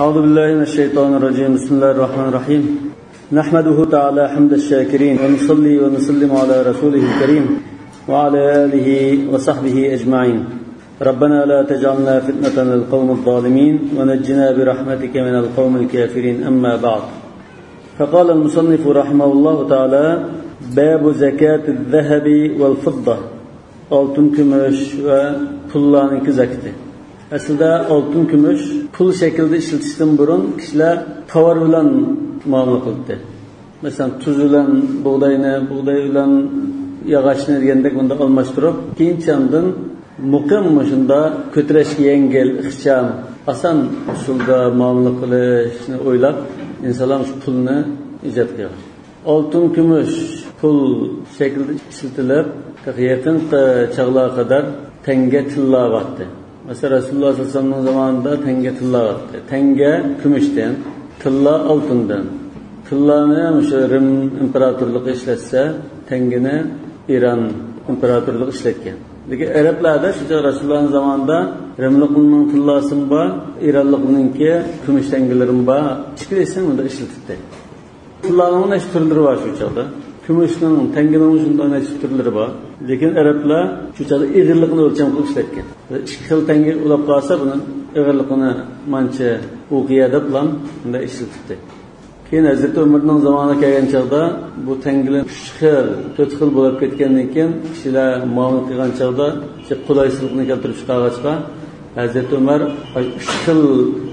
أعوذ بالله من الشيطان الرجيم. بسم الله الرحمن الرحيم. نحمده تعالى حمد الشاكرين ونصلي ونسلم على رسوله الكريم وعلى آله وصحبه أجمعين. ربنا لا تجعلنا فتنة للقوم الظالمين ونجنا برحمتك من القوم الكافرين. أما بعد، فقال المصنف رحمه الله تعالى: باب زكاة الذهب والفضة. Altın, kümüş ve pullarınki zakati. Aslında altın, kümüş pul şekilde işletişten burun kişiler tovar bilan muamele kıldı. Mesela tuz bilan buğdayni, buğday bilan yağaçni degandek bunda almashtirib, keyinchambdan muqim shunda ko'tarishga yengil, ixcham, oson usulda muomala qilishni o'ylab insonlar shu pulni ijod qilgan. Altın, kümüş pul şekilde işletilib, yaqin çağlara kadar tenge tilla vardı. Mesela Resulullah sallallahu aleyhi ve sellem'in zamanında tenge tilla vardı. Tenge kümüşten, tilla altından. Tillani Rim imparatorluğu işletse, tengini İran imparatorluğu işletken. Peki Araplarda şu Resulullah'ın zamanında Rimliqning tillasın var, İranlıqninki kümüş tengelerin var. İşkilesin bunu da işletdi. Tillanın neç türleri var şu çağda. Kümüşün, tengenin şunda neç türleri var. Lekin Araplar şu çağda ağırlığını ölçem qilib işletken. İki xil tenge ulab qalsa bunun ağırlığını mancha uqiyada bilan bunda işletdi. Keyin Hazrat Ömerning zamanına kelgan chaqda bu tengelar 3 xil, 4 xil bo'lib ketgandan keyin kishilar muomala qilgan chaqda qulaychilikni keltirib chiqargachqa Hazrat Ömer 3 xil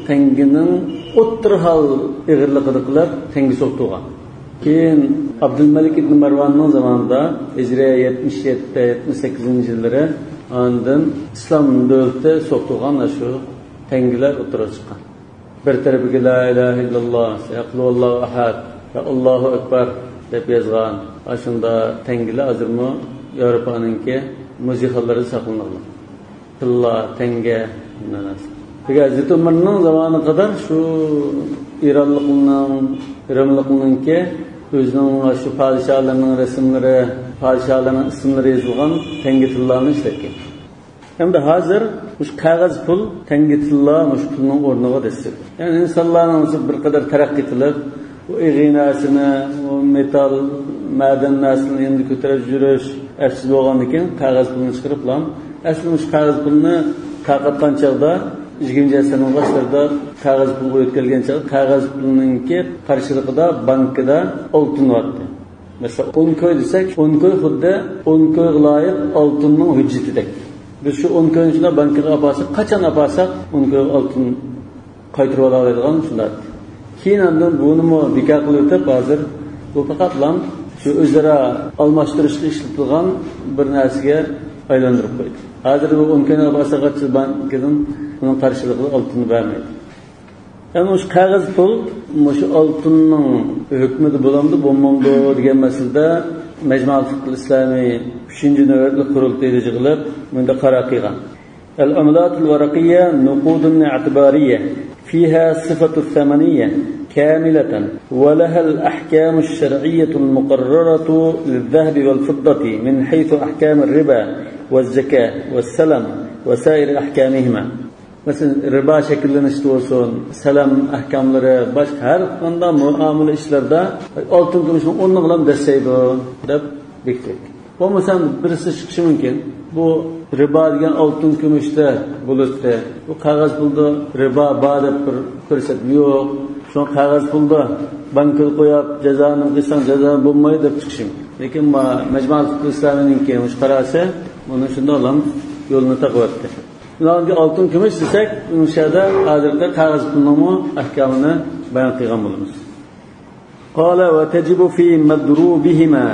tengening o'ttir hal ağırlığını qilib tengi so'qtirgan. Keyin Abdülmelik ibn Marvan'ın zamanında Hicriye 77-78 yılları andın İslam devleti soğuktuğun şu tengiler otura çıkan. Bir tarafı la ilahe illallah, yaqulullahu ahad, Allahu ekber deb yazgan. Aşında tengiler azırmı Avrupa'nınki müzikalları saklanırlar. Tilla, tenge, peki Hazreti Ömer'nin zamanına kadar şu İranlıqninki özünün şu padişahlarının resimleri, padişahlarının isimleri yazılgan tengi tillarını işletken. Hem de hazır şu kağıt pul tengi tillar şu pulun ornuğa destek. Yani insanların bir kadar terakki edilip bu iğinasını, o metal, maden naslini endi ko'tarib yurish afsiz bo'lgandan keyin kağıt pulni chiqarib lan. Aslında şu kağıt pulni tarqatgan chaqda 20 asrning boshlarida kağıt pul o'tkazilgan chaqda kağıt pulninki qarshiligida bankida oltin vardı. Mesela 10 koy desek 10 koy xuddi 10 koy loyiq oltinning hujjatidek. Biz şu 10 koyni shuna bankaga olsak, qachon olsak 10 koy oltin qaytarib oladigan shunday. Keyin undan buni bekor qilib o'tib hozir bu faqat lan şu o'zaro almashtirishga ishlatilgan bir narsaga aylantirib qo'ydi. Hozir bu 10 koyni olsak bankadan bunun karşılıklı altını vermedi. Yani şu kağıt pul, şu altının hükmeti bulandı, bulundu diyen meselede Mecmuat Fıkhı İslami 3. nöbetli kurultayı yığılıp bunda karar kılgan. El-amlatul varakiyye nuqudun i'tibariye fiha sıfatu thamaniye kamilatan ve lehel ahkamu şer'iyyetul muqarraratu lil-zahbi vel-fiddati min haythu ahkamir riba ve-zeka ve-selam ve sair ahkamihima. Mesela riba şekillenişte olsun, selam ahkamları, başka her konuda muamele işlerde altın gümüşün onunla bilen deseydi deb bekledik. Bu mesela birisi çıkışı mümkün. Bu riba degen altın gümüşte buluttu. Bu kağıt pulda riba var deb bir ko'rsatib yo'q. Şu kağıt pulda banka qo'yib jazoni qilsang jazo bo'lmaydi deb chiqishi mumkin. Lekin Mecmuat Fıkhı İslami'ninki qarasi buni shunday olan yo'lini taqib Bunlarga altın, kumush desak, o'shada hozirda kağıt pulning ahkamini bayon qilgan bo'lamiz. Qala va tajibu fi madrubihima.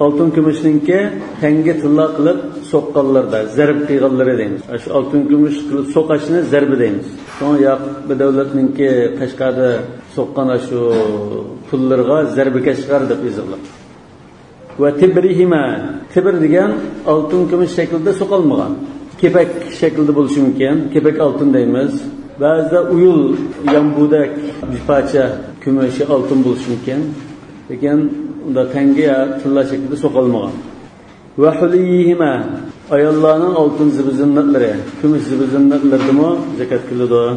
Altın, kumushninki tanga tilla qilib soqqanlarda, zarb qilganlari deymiz. Shu altın, kumush qilib soqashni zarbi deymiz. So'ng bu davlatninki Qashqarda soqqan shu pullarga zarbi kashqar deb yozilgan. Va tibrihima. Tibr degan altın, kumush shaklida soqalmagan. Kepek şekilde buluşu mümkün. Kepek altın deymiz. Bazıda uyul yambudak bir parça kümüşü altın buluşu mümkün. Lekin unda tenge tilla şekilde sokalmagan. Ve huliyihima ayollarning altın zibizinnatlari, kumush zibizinnatlaridimi zakat qiladi.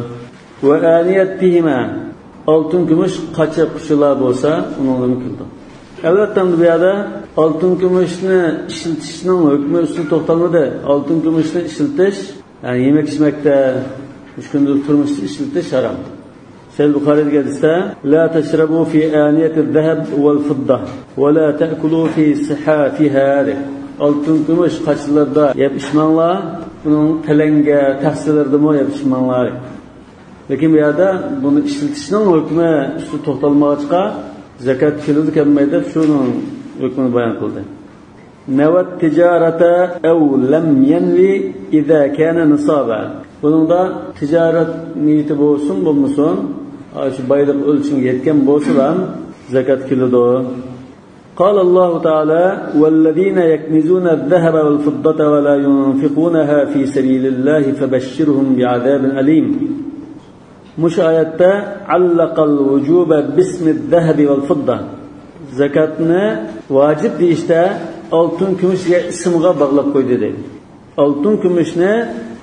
وآنيتهما altın gümüş kaçak kuşular bolsa onunla mümkündür. Elbette bu yerda altın gümüşni işletishning hukmi ustida to'xtalmadi. Altın gümüşni işletish, yani yemek içmekte, müşkündür turmuşda işletish haram. Sahih Buxoriyda hadisda la tashrabu fi aniyatiz-zahab wal-fidda wa la ta'kulu fi sihafiha. Altın gümüş qachilarda yeb içmanglar, bunun telenge, tahsillardami yeb içmanglar. Lekin bu yerda buni ishlatishning hukmi ustida to'xtalmoqqa zakat kilidi kelmaydi, shuning hukmini bayon qildi. Navat tijarata aw lam yanwi idza kana nisaba. Buningda tijorat niyati bo'lsin, bo'lmasin, shu boylik o'lchinga yetgan bo'lsa ham zakat kilidi. قال الله تعالى والذين يكنزون الذهب والفضة ولا ينفقونها في سبيل الله فبشرهم بعذاب أليم. Muş ayette allaqal vucuba bismi'z-zahabi vel-fidda. Zakatni vacib deyishda oltin kumushga ismga bog'lab qo'ydi dedi. Oltin kumushni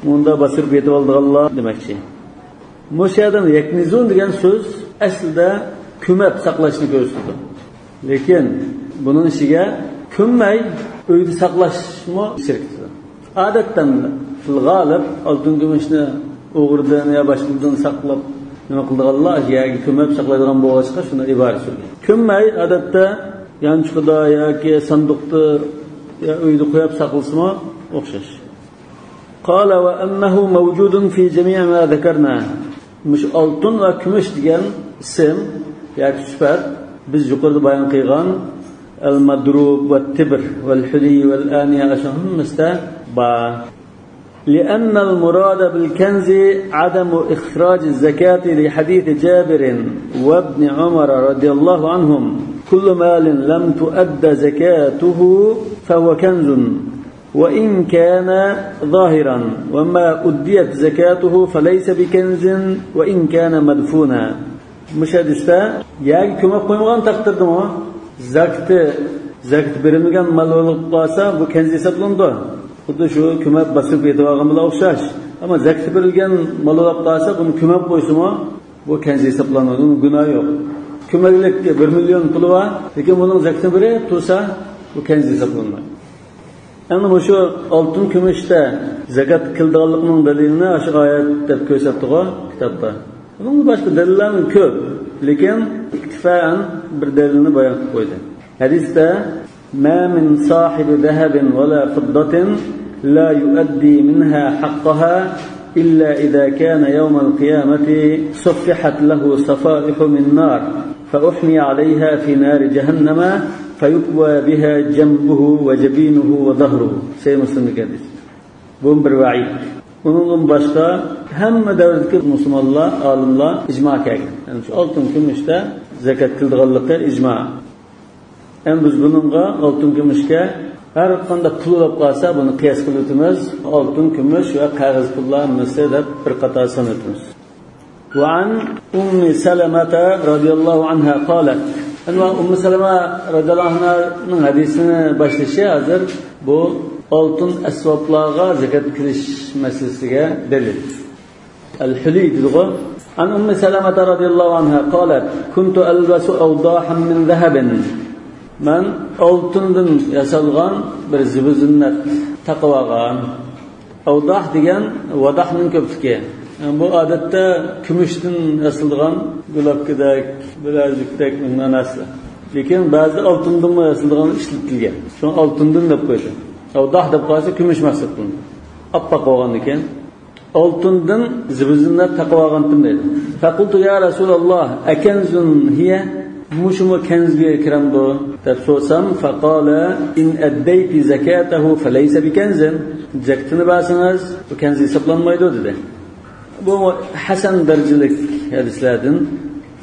bunda basirib yetib oldiganlar demakchi. Mush yerdan yaknizun degan so'z aslida ko'mab saqlashni ko'rsatadi. Lekin buning ishiga ko'mmay uyda saqlashmi shirkdir. Odatdan fil g'olib oltin kumushni o'g'irdan yo boshqadan saqlab nima qildiganlar yoki ko'mab saqlaydigan bo'lg'achqa shuni iborat so'z. Ko'mmay odatda yanchiqda yoki sanduqda yo uyda qo'yib saqlasmi o'xshash. Qala va annahu mavjudun fi jami' ma zakarna. Mush oltin va kumush degan ism yoki sifat biz yuqorida bayon qilgan al-madrub va tibr val huli val aniya ashhamista ba لأن المراد بالكنز عدم إخراج الزكاة لحديث جابر وابن عمر رضي الله عنهم كل مال لم تؤد زكاته فهو كنز وإن كان ظاهرا وما أديت زكاته فليس بكنز وإن كان مدفونا. مشاهدستا يعني كما قيمغان تقدروا زكاة برمغان مال قاسا bu kenz hesaplandı. Xuddi shu ko'mab basib yetib olgan bilan o'xshash. Ammo zakat berilgan mol olib qolsa, buni ko'mab qo'ysimi, bu kanzi hisoblanadi, uni gunohi yo'q. Ko'maklikka 1 million puli bor, lekin buning zakatini berib tursa, bu kanzi hisoblanmaydi. Endi shu oltin kumushda zakat qildiganlikning dalilini shu oyat deb ko'rsatdi-ku kitobda. Buning boshqa dalillar ko'p, lekin iktifoan bir dalilni bayon qilib qo'ydi. Hadisda ما من صاحب ذهب ولا فضة لا يؤدي منها حقها إلا إذا كان يوم القيامة صفحت له صفائح من نار فأحمي عليها في نار جهنم فيكوى بها جنبه وجبينه وظهره. Şey Müslim hadis. Bu bir vaid. Bunun başka hem devletdeki Müslümanlar, alimlar icma qilgan. Yani şu oltin kumushda zakat qildiganligi icma. Biz bununla oltin kumushga har qanday pul olib qolsa, buni qiyos qilib o'tamiz. Oltin, kumush va qog'oz pullar misli deb bir qator sanatimiz. Va an Ummi Salama radhiyallohu anha qalat. Ana Ummi Salama radhiyallohu anhaning hadisini boshlashi hozir bu oltin asboblarga zakat qilish masalasiga dalil. Al-Huli deydi. An Ummi Salama radhiyallohu anha qalat: "Kuntu albasu awdahan min zahabin." Ben oltindan yasalgan bir zibizinnat taqib olgan. Avdah degan vadahning ko'pligi. Yani bu odatda kumushdan yasalgan gulobkidek, bilajikdek ma'nosi. Lekin ba'zi oltindan yasalgan ishlatilgan. Shu oltindan deb qo'ydi. Avdah deb qo'ysa kumush maqsad qilindi. Oppoq bo'lgan ekan. Oltindan zibizinnat taqib olgandim dedi. Faqultu ya Rasululloh, akanzun hiya Muşumu kenzge kiramdo deb so'sam faqala in addayti zakatahu falaysa bikenzin. Zakatini bersangiz bu kenz hisoblanmaydi dedi. Bu hasan darajalik hadislardan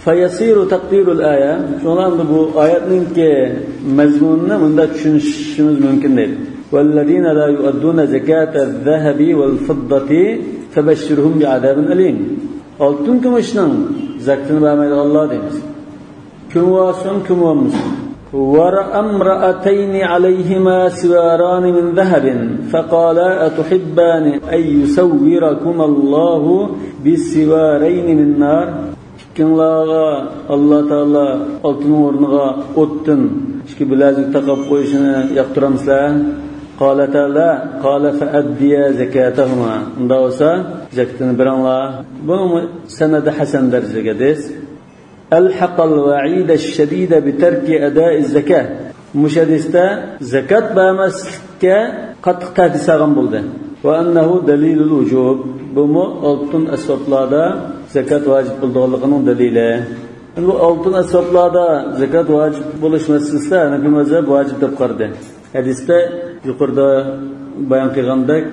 fayasiru taqdirul aya. Shundan bu oyatningki mazmunini bunda tushunishimiz mumkin deydi. Vallazina la yu'adduna zakataz-zahabi wal-fiddati fabashshirhum bi'adabin alim. Oltin kumushning zakatini bermaydi Alloh deymiz. كمواسن كمومس ورأى امرأتين عليهما سواران من ذهب فقالا أتحبان أن يسوركم الله bisivarayni min nar ikkinlarga Allah Taala altın o'rniga o'tdan ikki bilazik taqab qo'yishini yoqtiramizlar. Qala Taala qala fa'addiya zakatahuma. Unda olsa zakatini beranglar. Buni sanadi hasan darajaga des. Alhaqal va'id ash-shadid bi tarki ada'i az-zakah. Mushadisda zakat bermaslikka qattiq tahdid salgan bo'ldi. Va annahu dalilul wujub. Bu altın asbablarda zakat vacib bo'lganligining dalili. Bu altın asbablarda zakat vacib bo'lish masalasida Hanafi mazhab vacib deb qaradi. Hadisda yuqorida bayon qilgandek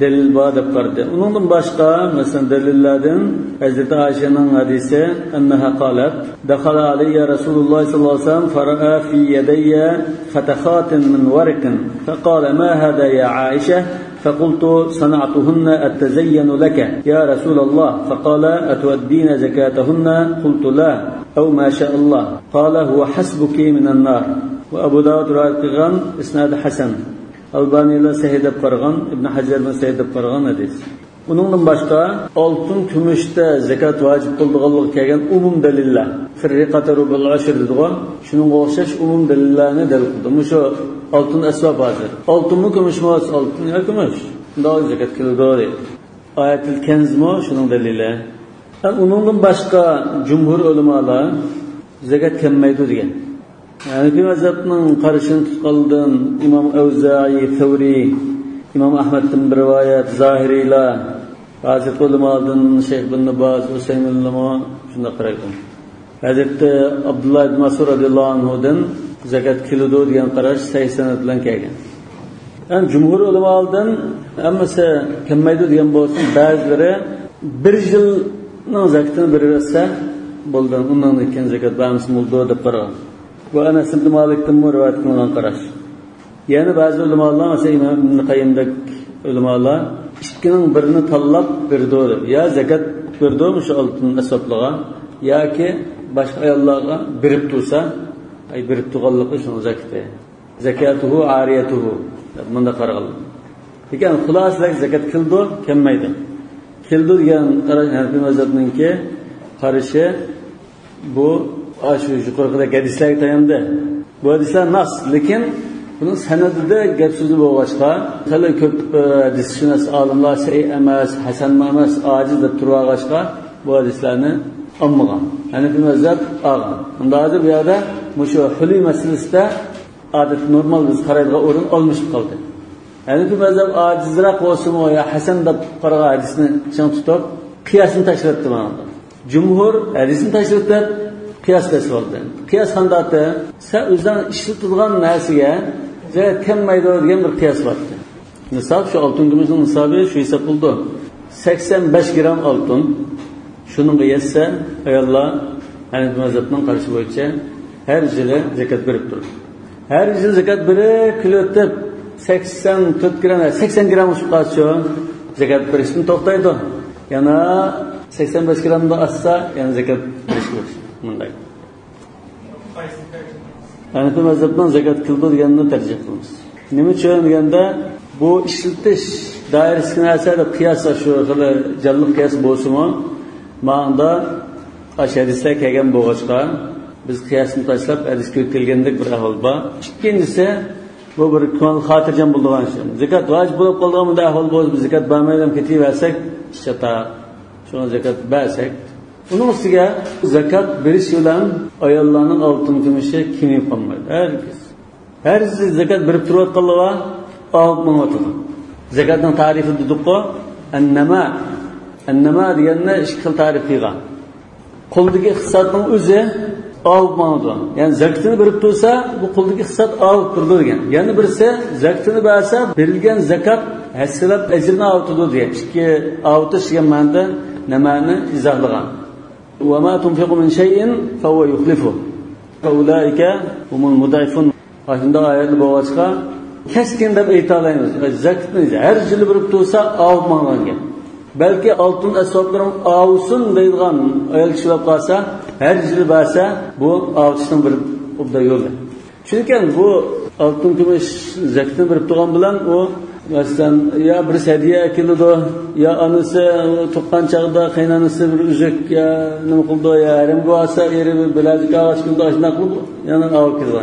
dalil bor deb qaradi. Uningdan boshqa masalan dalillardan Hazrat Oyshaning hadisi annaha qalat dakhala alayya Rasululloh sallallohu alayhi vasallam fara'a fi yadayya fatakhatin min warqin faqala ma hada ya Aisha فقلت صنعتهن أتزين لك يا رسول الله فقال أتؤدين زكاتهن قلت لا أو ما شاء الله قال هو حسبك من النار وأبو داود رواية إسناد حسن Albani ile sahih qargan Ibn Hajar bilan sahih qargan hadis. Buningdan boshqa oltin kumushda zakat vojib bo'lganligi kelgan umum dalillar. Firqatu bil ashr dedigo, shuningga o'xshash umum dalillarni dalil qildi. Shu oltin asbab hozir. Oltinmi kumushmi oltin yo kumush. Unda zakat qiladi. Oyatul Kanzmi shuning dalili. Uningdan boshqa jumhur ulamolar zakat kelmaydi degan. Hanafi mazhabning qarashini tutqandan İmam Avza'i, Thavri, İmam Ahmed'in bir rivoyat, Zahiriylar, Hazrat ulamodan Şeyh ibn Baz, Hüseyin ulamo shunda qaraydi. Hazrat Abdullah ibn Mas'ud radhiyallohu anhudan zakat kilodi degan qarash sahih sanad bilan kelgan. Yani jumhur ulamolardan hammasi kelmaydi degan bo'lsa, ba'zilari bir yilning zakatini bersa bo'ldi. Undan keyin zakat bermasa bo'ldi deb qaragan. Bu Anas ibn Malik'ten rivayet kılınan qarash. Yani bazı ulamalar mesela İmam İbn Qayyim'dek ulamalar ikkinin birini tanlab berdi. Ya zakat berdi şu altın asablığa ya ki başka ayollarga berip tursa, ay berip turganligi şunu zakati. Zakatuhu ariyatuhu. Bunda qaragan. Lekin xulosalar zakat qildi, kelmaydi. Qildi degan qarash Hanafi mazhabininki qarashi bu şu yuqorida hadislarga tayandı. Bu hadislar nas, lekin bunun sanadida gap so'zi bo'lg'achqa, hali ko'p hadisshunos olimlar sahih emas, hasan emas, ojiz deb turg'achqa bu hadislarni olmagan. Hanafi mazhab olgan. Unda hozir bu yerda shu huli masalasida odat normal biz qaraydigan o'rin olmish qoldi. Hanafi mazhab ojizroq bo'lsa-mu yo hasan deb qaragan hadisni chang tutib, qiyosni tashlatdi mana. Jumhur hadisni tashlatdi. Qiyas tasavvurda. Qiyas qandaqda sen o'zdan ishlatilgan narsaga zakat kelmaydi degan bir qiyas bor. Nisob shu oltin kumushning nisobi shu hisob bo'ldi. 85 gram oltin. Shuningga yetsa, ayollar Hanafi mazhabining qarashi bo'yicha har yili zakat berib turadi. Har yil zakat berib kilotib 84 gram, 80 gram ushib qolsa, zakat berishni to'xtaydi. Yana 85 gramdan oshsa, yana zakat berish kerak. Bunday. Hanafi mazhabdan zakat qildi deganni tarjih qilamiz. Nima uchun deganda bu ishlatish doirasini asar qiyos shu xili jalliq qiyos bo'lsa-mu, ma'noda hadislar kelgan bo'g'achqa biz qiyosni tashlab hadisga kelgandek bir ahvol bor. Ikkinchisi bu bir ko'ngil xotirjam bo'lgan ish. Zakat vojib bo'lib qolgan bunda ahvol bo'lsa, biz zakat bermaydan ketaversak, chata shuni zakat bersak Bunun ustiga zakat berish bilan ayollarning oltin kumushi kemib qolmaydi. Herkes zakat berib turayotganlar olib o'tadi. Zakatning ta'rifi dediqo, annama deganni ikki xil ta'rif qilgan. Qo'ldagi iqtisodning o'zi olib o'tadi. Ya'ni zakatni berib tursa, bu qo'ldagi iqtisod olib turdi degan. Yana birisi zakatni bersa, berilgan zakat hasilab ajrni oladi degan. Ikki oltish degan ma'noda nimani izohlagan. وما تنفق من شيء فهو يخلفه فأولئك هم المضعفون. Aslında ayetli boğaçqa keskin deb aytalaymiz. Zakatni har yil berib tursa olmagan. Balki oltin asboblarim olsin deydigan ayol kishilar qolsa, har yil bersa bu olishning bir obda yo'li. Chunki bu oltin kumush zakatni berib turgan bilan u Masalan, ya bir hediye keldi, ya anısı tuqqan chaqda qaynanasi bir üzük ya nima qildi, ya harim bo'lsa eri bilazik ağaç qildi, ashuna qildi, yana olib keldi.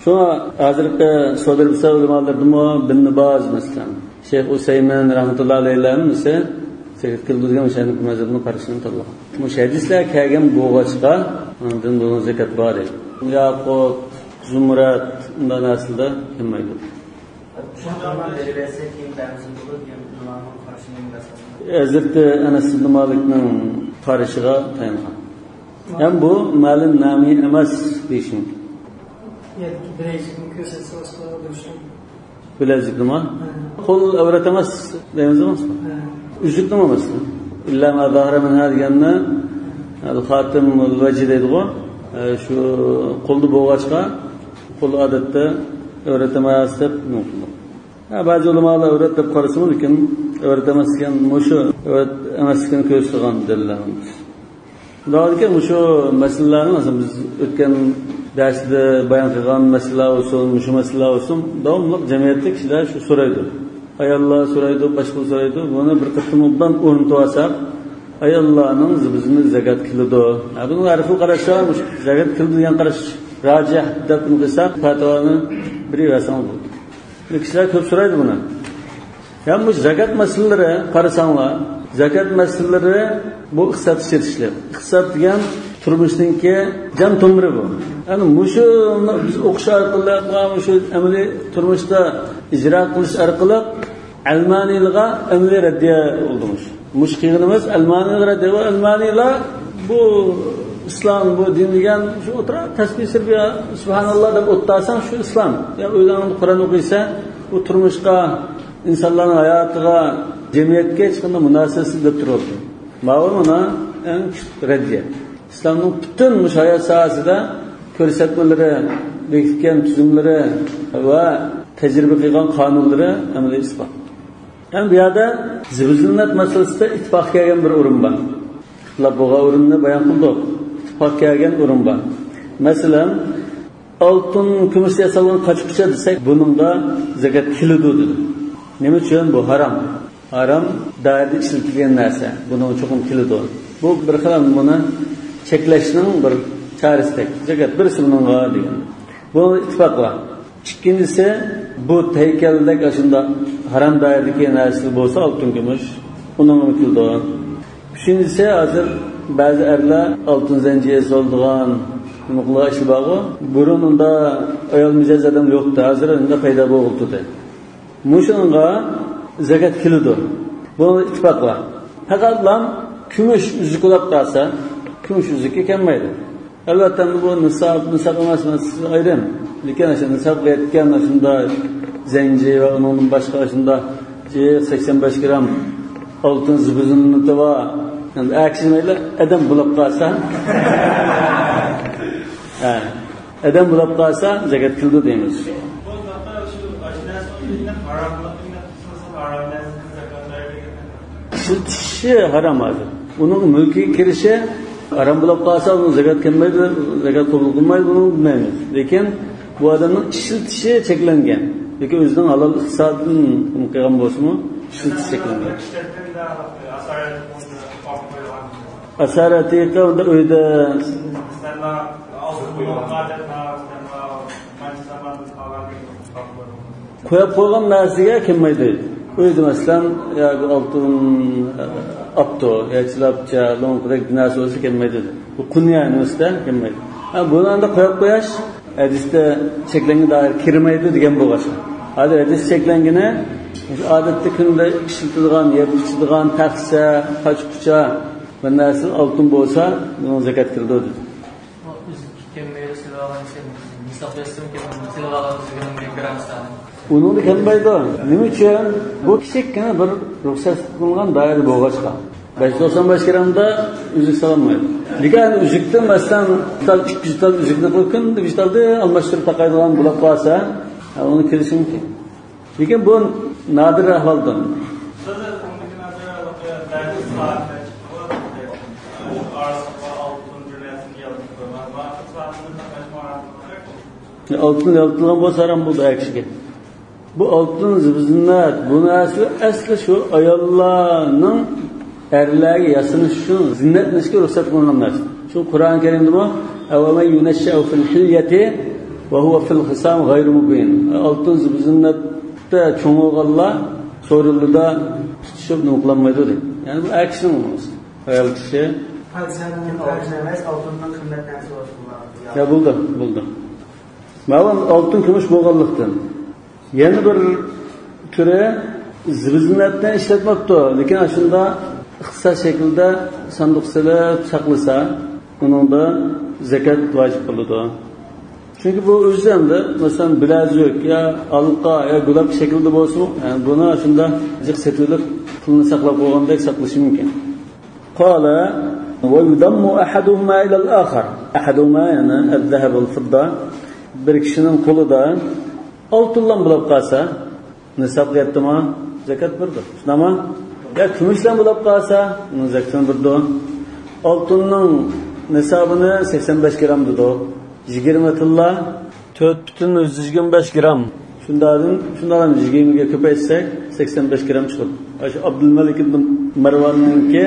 Şuna hozirgi sodir bilsa ulamolardan Ibn Baz masalan, Şeyh Usaymin rahmetullahi alayhilarning ise sekret qildi degan o'sha mazhabni qarashini tanlagan. Bu hadislar kelgan bo'g'achqa undan bunun zakat bor edi. Yaqut, Zumrat undan aslida kelmaydi. Hazreti Anas ibn Malik'ning qarashiga tayangan. Hem bu malin nami emas deyishim. Bilezik nima? Qo'l avrat emas deymiz emasmi? Üzük nima emas? İlla ma zahara min hadiganni al-khatim al-wajh deydi-ku. Shu qo'lni bo'g'achqa qo'l odatda öğretemez deb mumkin. Ba'zi ulamolar öğretib qarasa lekin öğretemezken mushu öğretemezken ko'z qilgan dillarimiz. Xudoga mushu masalalarni masalan biz o'tgan darsda bayon qilgan masala olsun, mushu masala olsun, davomli jamiyatda kishilar shu so'raydi. Ayollar so'raydi, boshqa so'raydi. Buni bir qismdan o'rnatib olsak, ayollarning bizni zakat qiladi. Buni arifu qarashlar, zakat qiladi degan qarash rajih deb qilsak, fatvoni bir yasan bu. Kishilar ko'p so'raydi buni. Ham bu zakat masalalari qarasanglar, zakat masalalari bu iqtisod ishlatishlar. Iqtisod degan turmushningki jam tomiri bu. Ya'ni mushu biz o'qish orqali va mushu amaliy turmushda ijro qilish orqali Almaniylarga amaliy raddiya oldi. Mush qiyinimiz Almaniylar raddiya va Almaniylar bu İslam bu din degan shu o'tira tasbih sirbiya subhanalloh deb o'ttasang shu islom. Ya o'ylanib Qur'on o'qiysa bu turmushga insonlarning hayotiga jamiyatga hech qanday munosabatsiz deb turibdi. Ma'lum mana eng raddiya. İslamning butun hayot sohasida ko'rsatmalari, bekitgan tuzumlari va tajriba qilgan qonunlari amaliy isbot. Ham bu yerda zibuzinnat masalasida ittifoq kelgan bir o'rin bor. Ixtilof bo'lgan o'rinni bayon qildik. Ittifoq kelgan o'rin bor. Masalan, oltin, kumush yasalgan qochqicha desak, buningga zakat keladi dedi. Nima uchun bu harom? Harom dairada ishlatilgan narsa. Buning uchun keladi. Bu bir xil buni cheklashning bir çaresindek. Zakat birisi bununla degan. Bu ittifoq var. İkincisi bu heykeldek aslında haram dairedeki narsa bo'lsa oltin kumush onun mümkün. Üçüncüsü hazır bazı erler altın zenciye solduğan mukla işi bağı. Burununda ayol mizaj adam yoktu. Hazır onda payda oldu da. Muşunga zakat kilidi. Bu ittifak var. Fakat lan kumush yüzük olap kalsa kumush yüzük ekenmeydi. Elbette bu nisab emasmaz ayrım. Lekin aşın nisab etken aşında zenci ve onun başka aşında 85 gram altın zıbızının da var. Yani aksineyle adam bulup kalsa adam bulup kalsa zakat kıldı deyimiz. Işıltışı haram abi. Onun mülki kirişi haram bulup kalsa onun zakat kelmeydi, zakat kabul kılmaydı bunu bilmemiz. Lekin bu adamın işıltışı çeklengen. Lekin özünün halal iktisadının kıygan bozmu işıltışı çeklengen. Asarati onda öyle koyup koygan narsiga kelmaydi. Öyle mesela ya altın apto, ya çilapça, longdek narsa olsa kelmaydi. Bu kunyanın üstte kelmaydi. Ha bunu anda koyup koyaş, hadiste çeklengi dair kirmaydi degan bo'lgan. Hadi hadis çeklengine adetde kunda işitilgan, yapıştırgan taksa, kaçkuça ve nasıl altın bolsa bunun zakat kirdi dedi. Onun kelmaydi. Nima uchun? Bu kichikgina bir ruxsat qilingan dair bo'lg'achqa. 595 gramda üzük salanmaydi. Lekin üzükdan masalan 200 tal üzükni qo'ygan, dijitalda almashtirib taqaydigan bo'lib qolsa, onu kirish mumkin. Lekin bu nadir ahvoldan. Altın yaltılgan bo'lsa ham bu da kishiga. Bu altın zinnat, bunu asli şu ayollarning erlarga yasinish uchun zinnatlanishga ruxsat qilingan narsa. Şu Kur'an-ı Kerim'de bu "Evme yuneşşe'u fil hilyeti ve huve fil hisam gayru mubin." Altın zinnatta çoğulganlar soruluda tutuşup noklanmaydı deydi. Yani bu aksiyon olmaz. Ayol kişi altından kıymetlensi olsun. Ya buldu. Ma'lum altın kumuş bo'lganlikdan. Yana bir türe zinnatdan ishlatmabdi, lekin shunda ixtisas shaklda sanduqchalar saqlasa, uningda zakat vojib bo'ladi. Chunki bu o'zida masalan bilazuk ya alqa ya gulab shaklida bo'lsa, yani buni shunda jiq setilib pulni saqlab qo'ygandek saqlash mumkin. Qala va yudammu ahaduhuma ila al-akhar. Ahaduhuma yana al-dhahab wal-fidda bir kishining qo'lida oltindan bo'lib qolsa, nisob yetdimi? Zakat berdi. Shunami? Ya kumushdan bo'lib qolsa, uni zakatini berdi. Oltinning nisobini 85 gram dedi. 20 tilla 4,25 gram. Shundan 20 ga ko'paytsak 85 gram chiqadi. Shu Abdulmalik ibn Marvonningki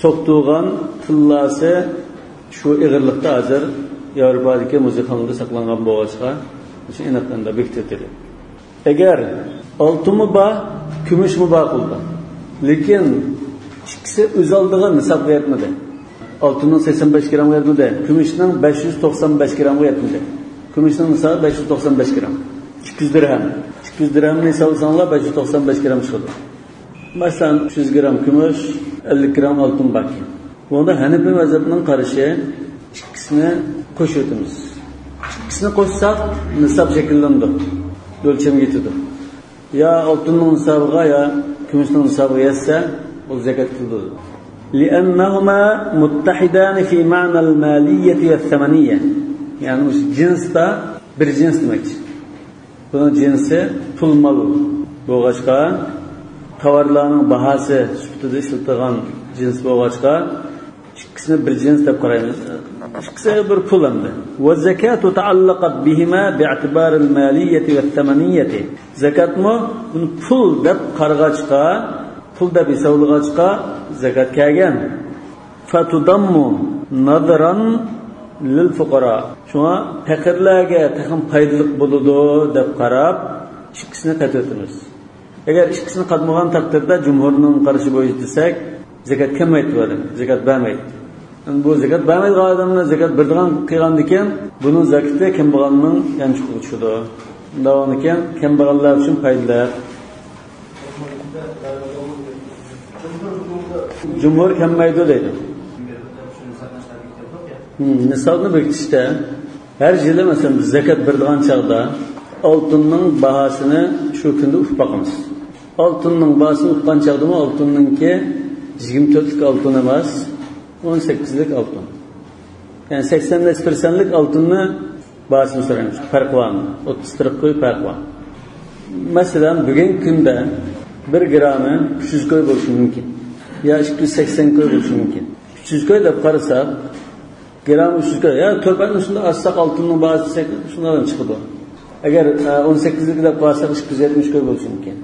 so'qtirgan tillasi shu ig'irlikda hozir Yevropadagi muzeyxonada saqlangan bo'lsa, shu aniqlanda bekitetiladi. Agar oltinmi bor, kumushmi bor qildi. Lekin ikkisi o'z oldiga nisobga yetmadi. Oltinning 85 gramga yetmadi. Kumushning 595 gramga yetmadi. Kumushning nisobi 595 gram. 200 dirham. 200 dirhamni hisoblasanglar 595 gram chiqadi. Masalan 300 gram kumush, 50 gram oltin bor. Bunda Hanifi mazhabining qarashi ikkisini qo'shib İkisini qo'shsak nisob shakllandi. O'lcham yetadi. Ya oltinning nisobiga ya kumushning nisobiga yetsa, bu zakat qiladi. لأنهما متحدان في معنى المالية والثمنية. Yani bu cinsda bir cins demek. Bunun cinsi pul mal bo'lg'achqa, tovarlarning bahası sifatida ishlatilgan cins bo'lg'achqa, ikkisini bir cins deb qaraymiz. İkisi bir pul hamda. Ve zekatu taallaqat bihima bi'tibar al-maliyyati wat-thamaniyati. Zakatmi buni pul deb qarag'achqa, pul deb hisoblag'achqa zakat kelgan. Fatudammu nadran lil fuqara. Shuna faqirlarga taxim foydali bo'ladi deb qarab, ikkisini qat'atimiz. Agar ikkisini qatmagan taqdirda jumhurning qarashi bo'yicha desak, zakat kamaytiradi, zakat bermaydi. Bu zakat bermaydigan odamlar zakat beradigan qilgan ekan, buning zakati kambag'alning yanchiqqa tushadi. Undan ekan kambag'allar uchun foydali. Cumhur kamaydi deydi. Nisobni bekitishda har yili masalan biz zakat beradigan chaqda oltinning bahosini shu kunda urib boqamiz. Oltinning bahosini urgan chaqdami oltinningki 24lik oltin emas, 18lik oltin. Yani 85%lik oltinni bahosini so'raymiz. Farq bormi? 30-40 qo'y farq bor. Masalan, bugungi kunda 1 grami 300 qo'y bo'lishi mumkin. Ya 280 qo'y bo'lishi mumkin. 300 qo'y deb qarasak, gram 300 qo'y. Ya to'rtani shunda assak oltinning bahosi shundan chiqadi. Agar 18lik deb qarasak 270 qo'y bo'lishi mumkin.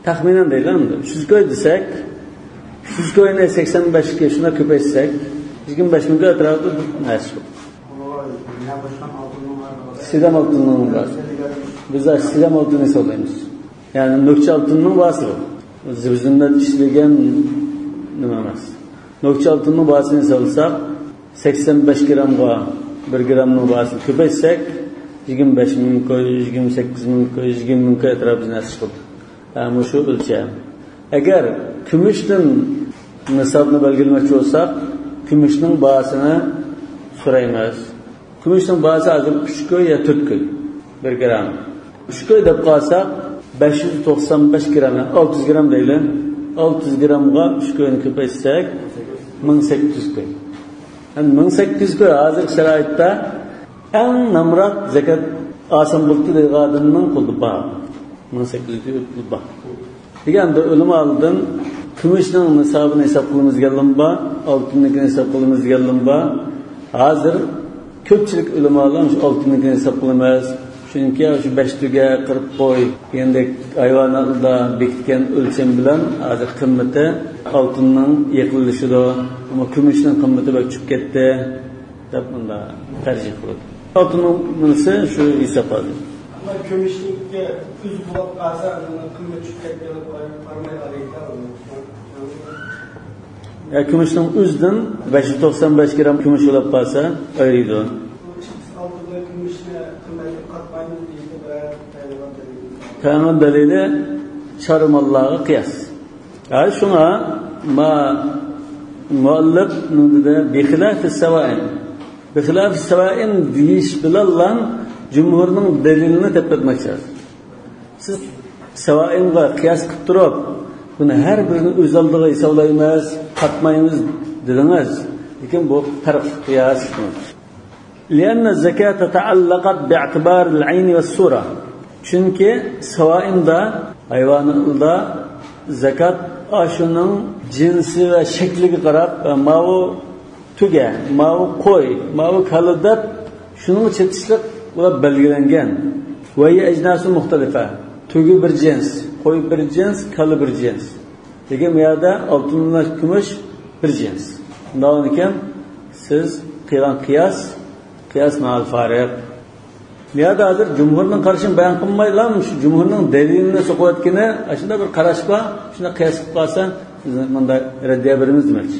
Taxminan deyiladi. 300 qo'y desak, 300 qo'yni 85 ga shuna ko'paytsak, 25 mingga atrofida nasib. Sidam oltinning bahosi. Biz sidam oltinni hisoblaymiz. Yani nokcha oltinning bahosi bu. Zinnat ishlagan nima emas. Nokcha oltinning bahosini hisoblsak 85 gramga 1 gramning bahosini ko'paytsak 25 ming qo'y, 28 ming qo'y, 20 ming qo'y atrofida nasib chiqadi. Yani shu o'lcham. Agar kumushning nisobni belgilamoqchi bo'lsak, kumushning bahosini so'raymiz. Kumushning bahosi hozir 3 qo'y ya 4 qo'y 1 gram. 3 qo'y deb qolsak 595 gram, 600 gram deylik. 600 gramga 3 qo'yni ko'paytsak 1800 qo'y. Yani 1800 qo'y hozir sharoitda eng namroq zakat oson bo'ldi deganning qo'lida bor. 1800 qo'y bor. Deganda o'limalardan kumushning nisobini hisob qilamiz deganlar bor, oltinnikini hisob qilamiz deganlar bor. Hozir ko'pchilik ulamolar oltinnikini hisob qilamiz, Chunki shu 5 tuga 40 qo'y endi hayvonlarda bekitgan o'lcham bilan hozir qimmati oltinning yiqilishida, ammo kumushning qimmati bak tushib ketdi deb bunda tarjih qiladi. Oltinning bunisi shu hisoblanadi. Ama kümüşlükte üz bulak azar kıymet tüketmeli parmayı arayıklar. Ya kumushning o'zidan 595 gram kumush olib qolsa, ayriydi. Altıda kümüşle kıymeti katmayın deyildi ve Peygamber dalili şarmallığa kıyas. Yani şuna muallif nudida bixilaf-i sawain. Bixilaf-i sawain deyish bilan jumhurning dalilini tepetmoqchi. Siz sawainga qiyas qilib turib, buni har birini o'z oldiga hisoblaymiz, qatmaymiz dedingiz. Lekin bu farq qiyas. لأن الزكاة تعلقت باعتبار العين والصورة. Çünkü savainda hayvanında zakat aşının cinsi ve şekliga qarab mavu tuga, mavu qo'y, mavu kalidab şunun chetishlik ular belgilangan. Va ajnasu muxtalifa. Tugi bir cins, qo'y bir cins, kali bir cins. Lekin bu yerda oltin bilan kumush bir cins. Undan ekan siz qilgan qiyas ma'al fariq. Niyada hazır cumhurning qarashini bayon qilmaylam, shu cumhurning dalilini so'qayotgani, shunda bir qarash bor, shunda qiyas qilib qolsa, biz bunda raddiya beramiz demoqchi.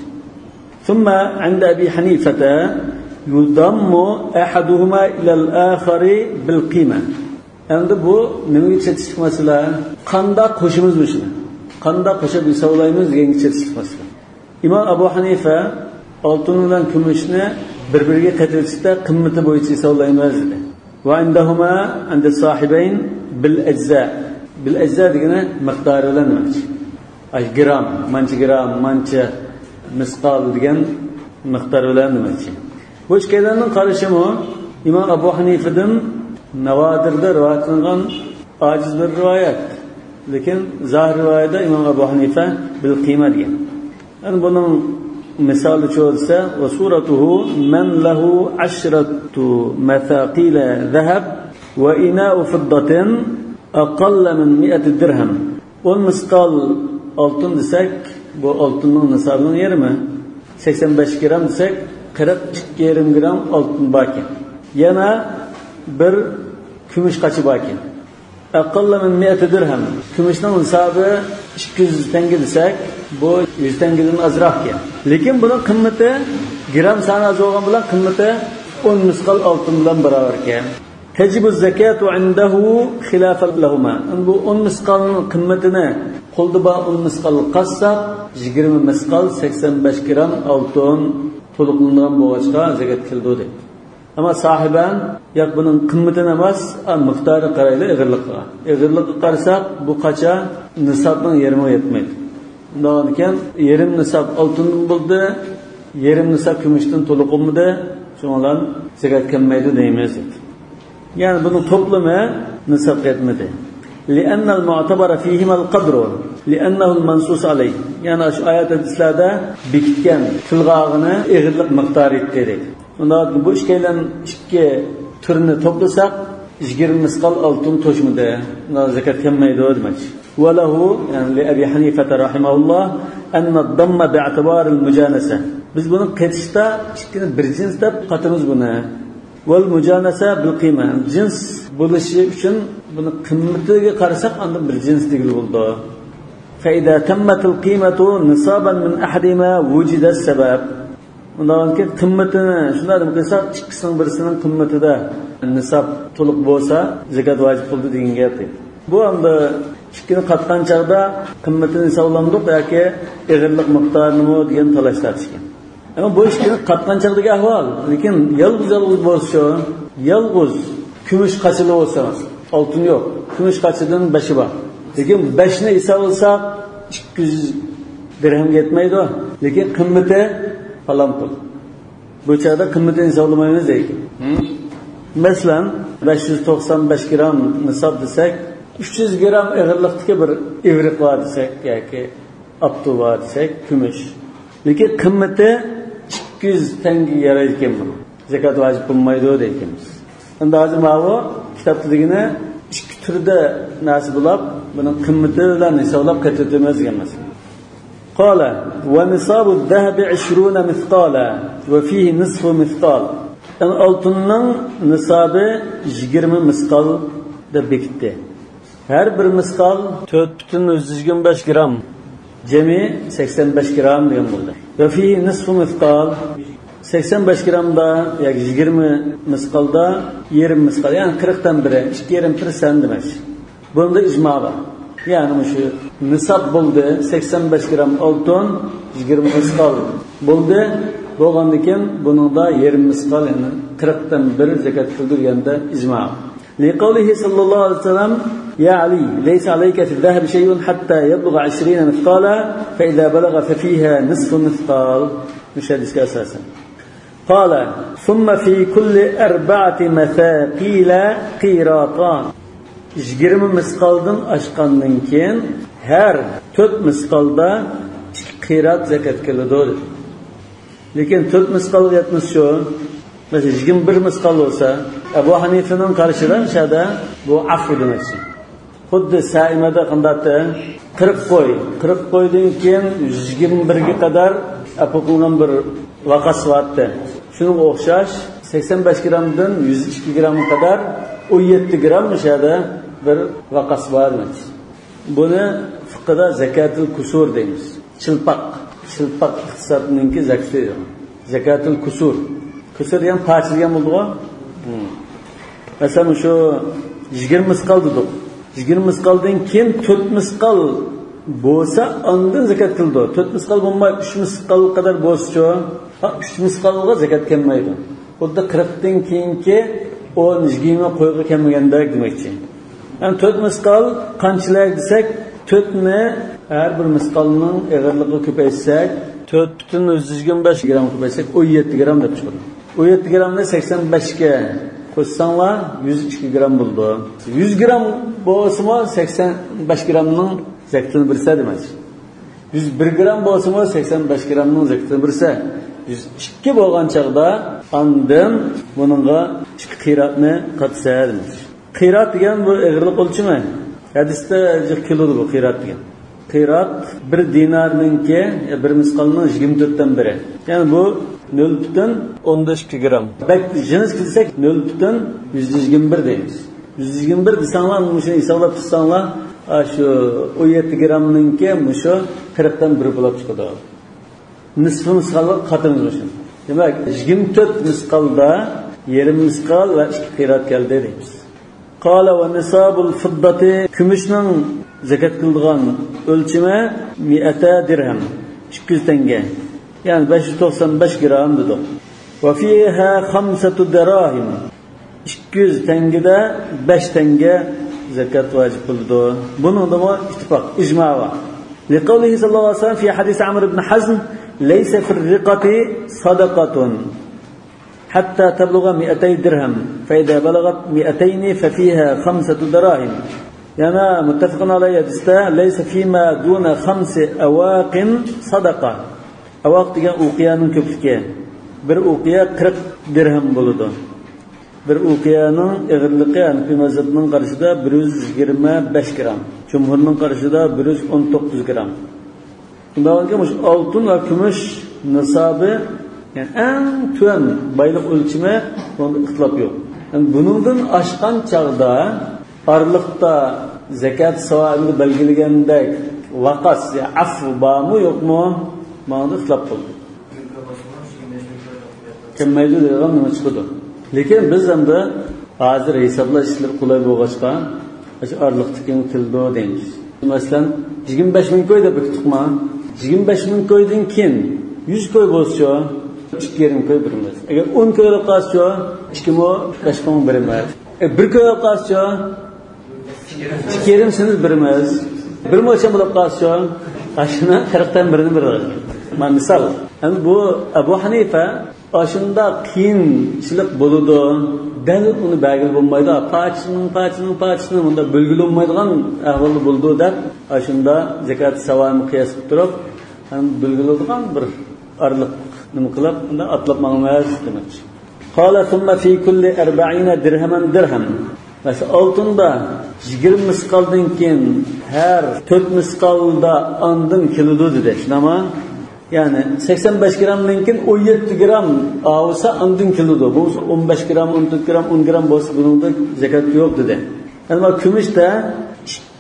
Thumma 'inda Abi Hanifata yudammu ahaduhuma ila al-akhari bil qima. Endi bu nimaga chetishlik masala? Qanda qo'shimiz bu shuni. Qanda qo'shib hisoblaymiz degan chetishlik masala. Imom Abu Hanifa oltin bilan kumushni bir-biriga qatirishda qimmati bo'yicha hisoblaymiz dedi. وعندهما عند الصاحبين بالأجزاء degani miqdori bilan demoqchi. Ay gram, mancha misqol degan miqdor bilan demoqchi. Bu ikkalarining qarashimi Imom Abu Hanifadan Navodirda rivoyat qilingan ojiz bir rivoyat. Lekin zahir rivoyatda Imom Abu Hanifa bil qiyma degan. Yani bunun misali çoğulsa ve suratuhu men lehu aşratu methaqila zahab ve ina'u fiddatin aqalla min 100 dirhem. 10 miskal altın desek bu altının nisabının yeri mi? 85 gram desek 42 gram altın baki. Yana bir kumush qachi baki. Aqalla min 100 dirhem. Kumushning nisabı 200 tenge desek bu 100 tengeden azroq ekan. Lekin buning qimmati gram soni az bo'lgan bilan qimmati 10 misqal oltin bilan barobar ekan. Tajibu zakatu indahu khilafan lahuma. Bu 10 misqalning qimmatini qo'lda bor 10 misqal qassab 20 misqal 85 gram oltin to'liqlangan bo'lg'achqa zakat keldi dedi. Ama sahiben yak bunun qimmatini emas, miqdori qaraydi ig'irlikqa. Ig'irlikqa qarasak bu qacha nisabning yarmi yetmaydi. Undan keyin yarim nisab oltin bo'ldi, yarim nisab kumushdan to'liq bo'lmadi, shundan zakat kelmaydi deymiz. Yani bunun toplami nisab yetmadi. لأن المعتبر فيهما القدر لأنه المنصوص عليه. Yani şu ayet hadislarda bekitgan tilg'og'ini ig'irlik miqdori etdi. Undan bu ikki turni to'plasak 20 misqal oltin to'shmadi. Undan zakat kelmaydi demoqchi. وله يعني لأبي حنيفة رحمه الله أن الضم باعتبار المجانسة. Biz bunu qetishda ikkini bir cins deb qatimiz buni. Wal mujanasa bil qiyma. Cins bo'lishi uchun buni qimmatiga qarasak unda bir cins degil bo'ldi. Fa idza tammat al qimatu nisaban min ahadima wujida as-sabab. Undan keyin qimmatini shunday deb qilsak, ikkisining birisining qimmatida nisab to'liq bo'lsa, zakat vojib bo'ldi degan gap. Bu hamda ikkini qatgan chaqda qimmatini hisoblandik yoki ig'irlik miqdorini degan talash tartishgan. Ama bu ikkini qatgan chaqdagi ahvol, lekin yolg'iz bo'lsa, yolg'iz kumush qachili bo'lsa, oltin yo'q. Kumush qachidan 5 bor. Lekin 5 ni hisoblsak 200 dirhem yetmaydi. Lekin qimmati falan pul. Bu chaqda qimmatini hisoblamaymiz ekan. Masalan 595 gram nisob desak 300 gram ig'irlikdagi bir ivriq bor desak yoki aptu bor desak kumush. Lekin qimmati 200 tanga yaraydi ekan bu. Zakat vojib bo'lmaydi deymiz. Endi hozir mana kitobligini ikki turda narsa bo'lib, buning qimmati bilan hisoblab qaytaramiz emas. Qala va nisabu az-zahabi 20 mithqala va fihi nisfu mithqal. Oltinning nisobi 20 misqal deb bekitdi. Her bir misqal 4,125 gram. Cemi 85 gram degan bo'ldi. Va fihi nisfu mithqal 85 gramda yoki 20 misqalda 20 misqal, ya'ni 40 dan biri, 2,5% demek. Bunda icma var. Yani şu nisab bo'ldi 85 gram oltin 20 misqal bo'ldi. Bo'lgandan buningda 20 misqal, ya'ni 40 dan biri zakat qildirganda icma. Liqawlihi sallallohu alayhi vasallam يا علي ليس عليك في الذهب شيء حتى يبلغ 20 مثقالا فإذا بلغ ففيها نصف مثقال. مش حديث أساسا. قال ثم في كل 4 مثاقيل قيراطان. 20 misqaldan aşqandan keyin her 4 misqalda 2 qirat zakat keladi. Lekin 4 misqal yetmez şu. Mesela 21 misqal olsa Ebu Hanife'nin karşıda şada bu affu demek. Xuddi saimada qandatda 40 qo'y. 40 qo'ydan keyin 121 ga qadar apoqilgan bir vaqas vardı. Shunga o'xshash 85 gramdan 102 gramga qadar 17 gram mishada bir vaqas var. Buni fiqhda zakatul kusur deymiz. Chilpaq iqtisodninki zakati. Zakatul kusur. Kusur ham parchilgan bo'ldi-ku. Masalan shu 20 misqal dedik. 20 misqaldan keyin 4 misqal bo'lsa ondan zakat qildi. 4 misqal bo'lmay 3 misqal qadar bo'lsa, 3 misqalga zakat kelmaydi. Xuddi 40 dan keyingi 10-20 qo'yga kelmagandek demakchi. Yani 4 misqal qanchalar desak, 4 ni har bir misqalning eg'irligi ko'paysak, 4,125 gram ko'paysak 17 gram deb chiqadi. 17 gramni 85 ga qo'shsanglar 102 gram bo'ldi. 100 gram bo'lsa 85 gramning zakatini birsa demak. 101 gram bo'lsa 85 gramning zakatini birsa. 102 bo'lgan chaqda ondan buningga 2 qiratni qatsa demak. Qirat degan bu eg'irlik o'lchami. Hadisda kilo bu qirat degan. Qirat 1 dinarninki 1 misqalning 24 dan biri. Yani bu 0,12 gram. Belki jins kilsek 0,121 deymiz. 121 desanlar, muşu hisoblab tutsanlar, şu 17 gramninki muşu 40 dan 1 bo'lib chiqadi. Nisfu misqalga qatimiz muşu. Demak, 24 misqalda 20 misqal va 2 qirat keldi deymiz. Qala va nisabul fiddati, kumushning zakat qildigan o'lchami 100 dirham, 200 tanga. Yani 595 gram dedi. Ve fiha 5 dirahim. 200 tengede 5 tenge zakat vacip oldu. Bunun da ittifak, icma var. Liqavlihi sallallahu aleyhi ve sellem fi hadis Amr ibn Hazm, "Leysa fi'r riqati sadaqatun hatta tabluga 200 dirham. Fa idza balagat 200 fa fiha 5 dirahim." Yani muttafaqun alayhi hadisda "Leysa fima duna 5 awaqin sadaqa." Avaq degan uqiyaning ko'pligi. Bir uqiya 40 dirham bo'ladi. Bir uqiyaning eg'irligi Hanafi mazhabining qarashida 125 gram. Jumhurning qarashida 119 gram. Bundan oltin va kumush nisobi, yani eng tuan baylik o'lchami bunda ixtilof yo'q. Yani buningdan oshgan chaqda orliqda zakat savobini belgilagandek vaqas ya afv bormi yo'qmi? Mağda ixtilof bo'ldi. Kimmaydi degan nima chiqdi. Lekin biz hamda hozir hisoblash ishlari qulay bo'lg'achqa, shu orliqdagi tildo deymiz. Masalan, 25 ming qo'y deb tutma. 25 ming qo'ydan keyin 100 qo'y bo'lsa, 2,5 qo'y birimiz. Agar 10 qo'y qolsa, 2,5 qo'y birimiz. 1 qo'y qolsa, 2,5 siniz birimiz. Bir mo'lcham bo'lib qolsa, ashuna 40 dan birini birimiz. Misal, yani bu Ebu Hanife aşında qiyinchilik bo'ladi. Dal uni belgili bo'lmaydi. Parçının bunda belgili olmaydigan ahvoli bo'ldi deb aşında zakat savobini qiyos qilib turib, ham belgili bo'lgan bir arliq nima qilib, unda atlab mangmas demakchi. Qala thumma fi kulli 40 dirhaman dirham. Mesela altında 20 misqaldan keyin her 4 misqalda andın kilodu dedi. Ama yani 85 gramdan keyin 17 gram avsa andın kilodu. Bu 15 gram, 14 gram, 10 gram bolsa bunun da zakat yok dedi. Yani kümüşte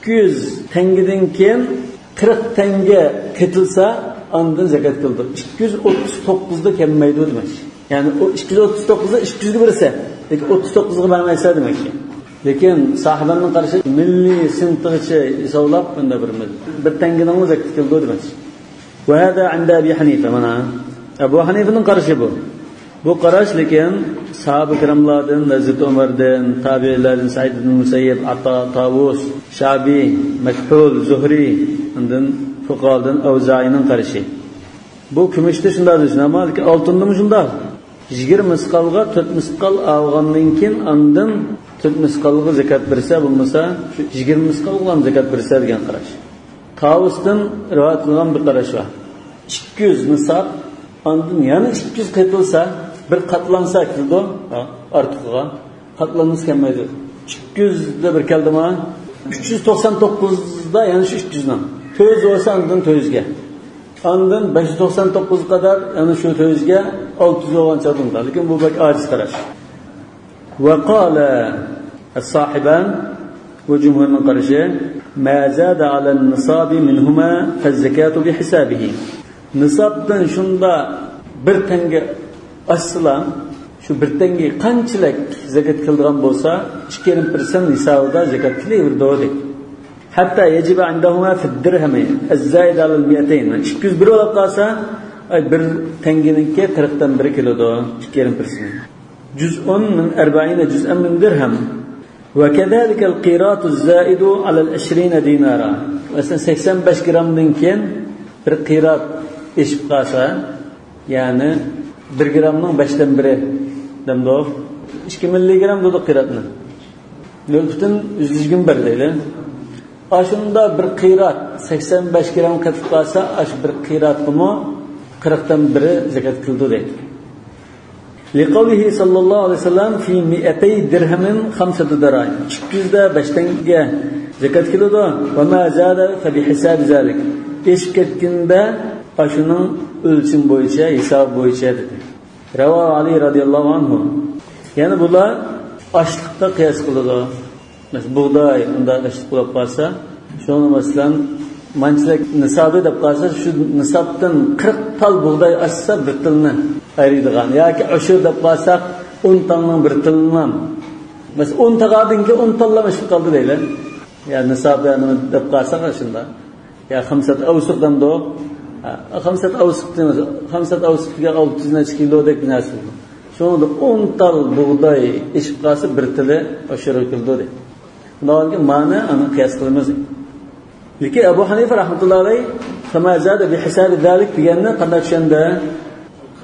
200 tengeden keyin 40 tenge ketilsa andın zakat kıldı. 239'da kemmeydi demek. Yani o 239'da 200'lü birisi. Peki 39'ı vermeyse demek ki. Lekin sahibanın karşı milli sıntıgıçı isavlap bunda bir tengeden zakat kıldı demek. Ve hada inde Ebu Hanife mana. Ebu Hanife'nin karşı bu. Bu karaş lekin sahabe-i kiramlardan, Hazreti Ömer'den, tabiilerden, Said ibn Musayyib, Ata, Tavus, Şabi, Mekhul, Zuhri, ondan fuqahadan Avzai'nin karşı. Bu kümüşte şunda düşün ama altında mı şunda? 20 misqalga 4 misqal algandan keyin andan 4 misqalga zakat berse bulmasa şu 20 misqalga zakat berse degan qarash. Tavusdan rivoyat qilingan bir qarash var. 200 nisab andan yana 200 qaytilsa bir qatlansa kildo ortiqqa qatlanmasa kelmaydi. 200 da bir keldimi? 399 da yani şu 300 dan. 100 olsa andan 100 ga. Andan 599 kadar yani şu tözge 600 olan çadımda. Lakin bu bak aciz karaş. Ve qala as-sahiban ve cumhurun karşı ma zada ala nisabi minhuma fez-zekatu bi hisabihi. Nisabdan şunda bir tenge aslan şu bir tenge qanchalik zakat kıldıran bolsa 2% hesabida zakat kılayverdi dedi. Hatta yecibe indahuma fi'd-dirhami az-zaid al-200. 201 olib qalsa, bir tengeninki 40dan 1 kilodo 2%. Juz'un min 40 juz'an min dirham. Ve kezalika al-qirat az-zaid ala al-20 dinara. Mesela 85 gramdan keyin bir qirat eşib qalsa, yani 1 gramning 5dan 1 demdo 2 milligram dedi qiratni. 0.121 deydi. Aşında bir qirat 85 gram katib qalsa, aş bir qirat mı 40dan 1 zakat kıldı deydi. Liqavlihi sallallahu aleyhi ve sellem fi 200 dirhemin 5 dirham. 200'de 5'ten zakat kıldı ve ma zada fe bi hisab zalik. Eşib ketginde aşının ölçüm boyunca, hesab boyunca dedi. Rava Ali radıyallahu anhu. Yani bunlar açlıkta kıyas kıldı. Mesela buğday unda açlık bulup qalsa, şunu mesela mançilik nisabı deb qalsa, şu nisabdan 40 tal buğday açsa bir tilni ayıradigan. Yoki o'sha deb qalsak 10 talning bir tilidan. Mesela 10 taqadinki 10 tallama chiqib qoldi deylar. Ya nisabni deb qalsak shunda. Ya 5 awsuqdan do 5 awsuqdan 5 awsuqga 600 kilo deb narsa. Şunu 10 tal buğday ishib qalsa bir tili o'sha qildi deydi. Bundan mana ana qiyas qilamiz. Lekin Abu Hanife rahmatullohi alayhi famazada bi hisabi zalik deganni qanday tushunda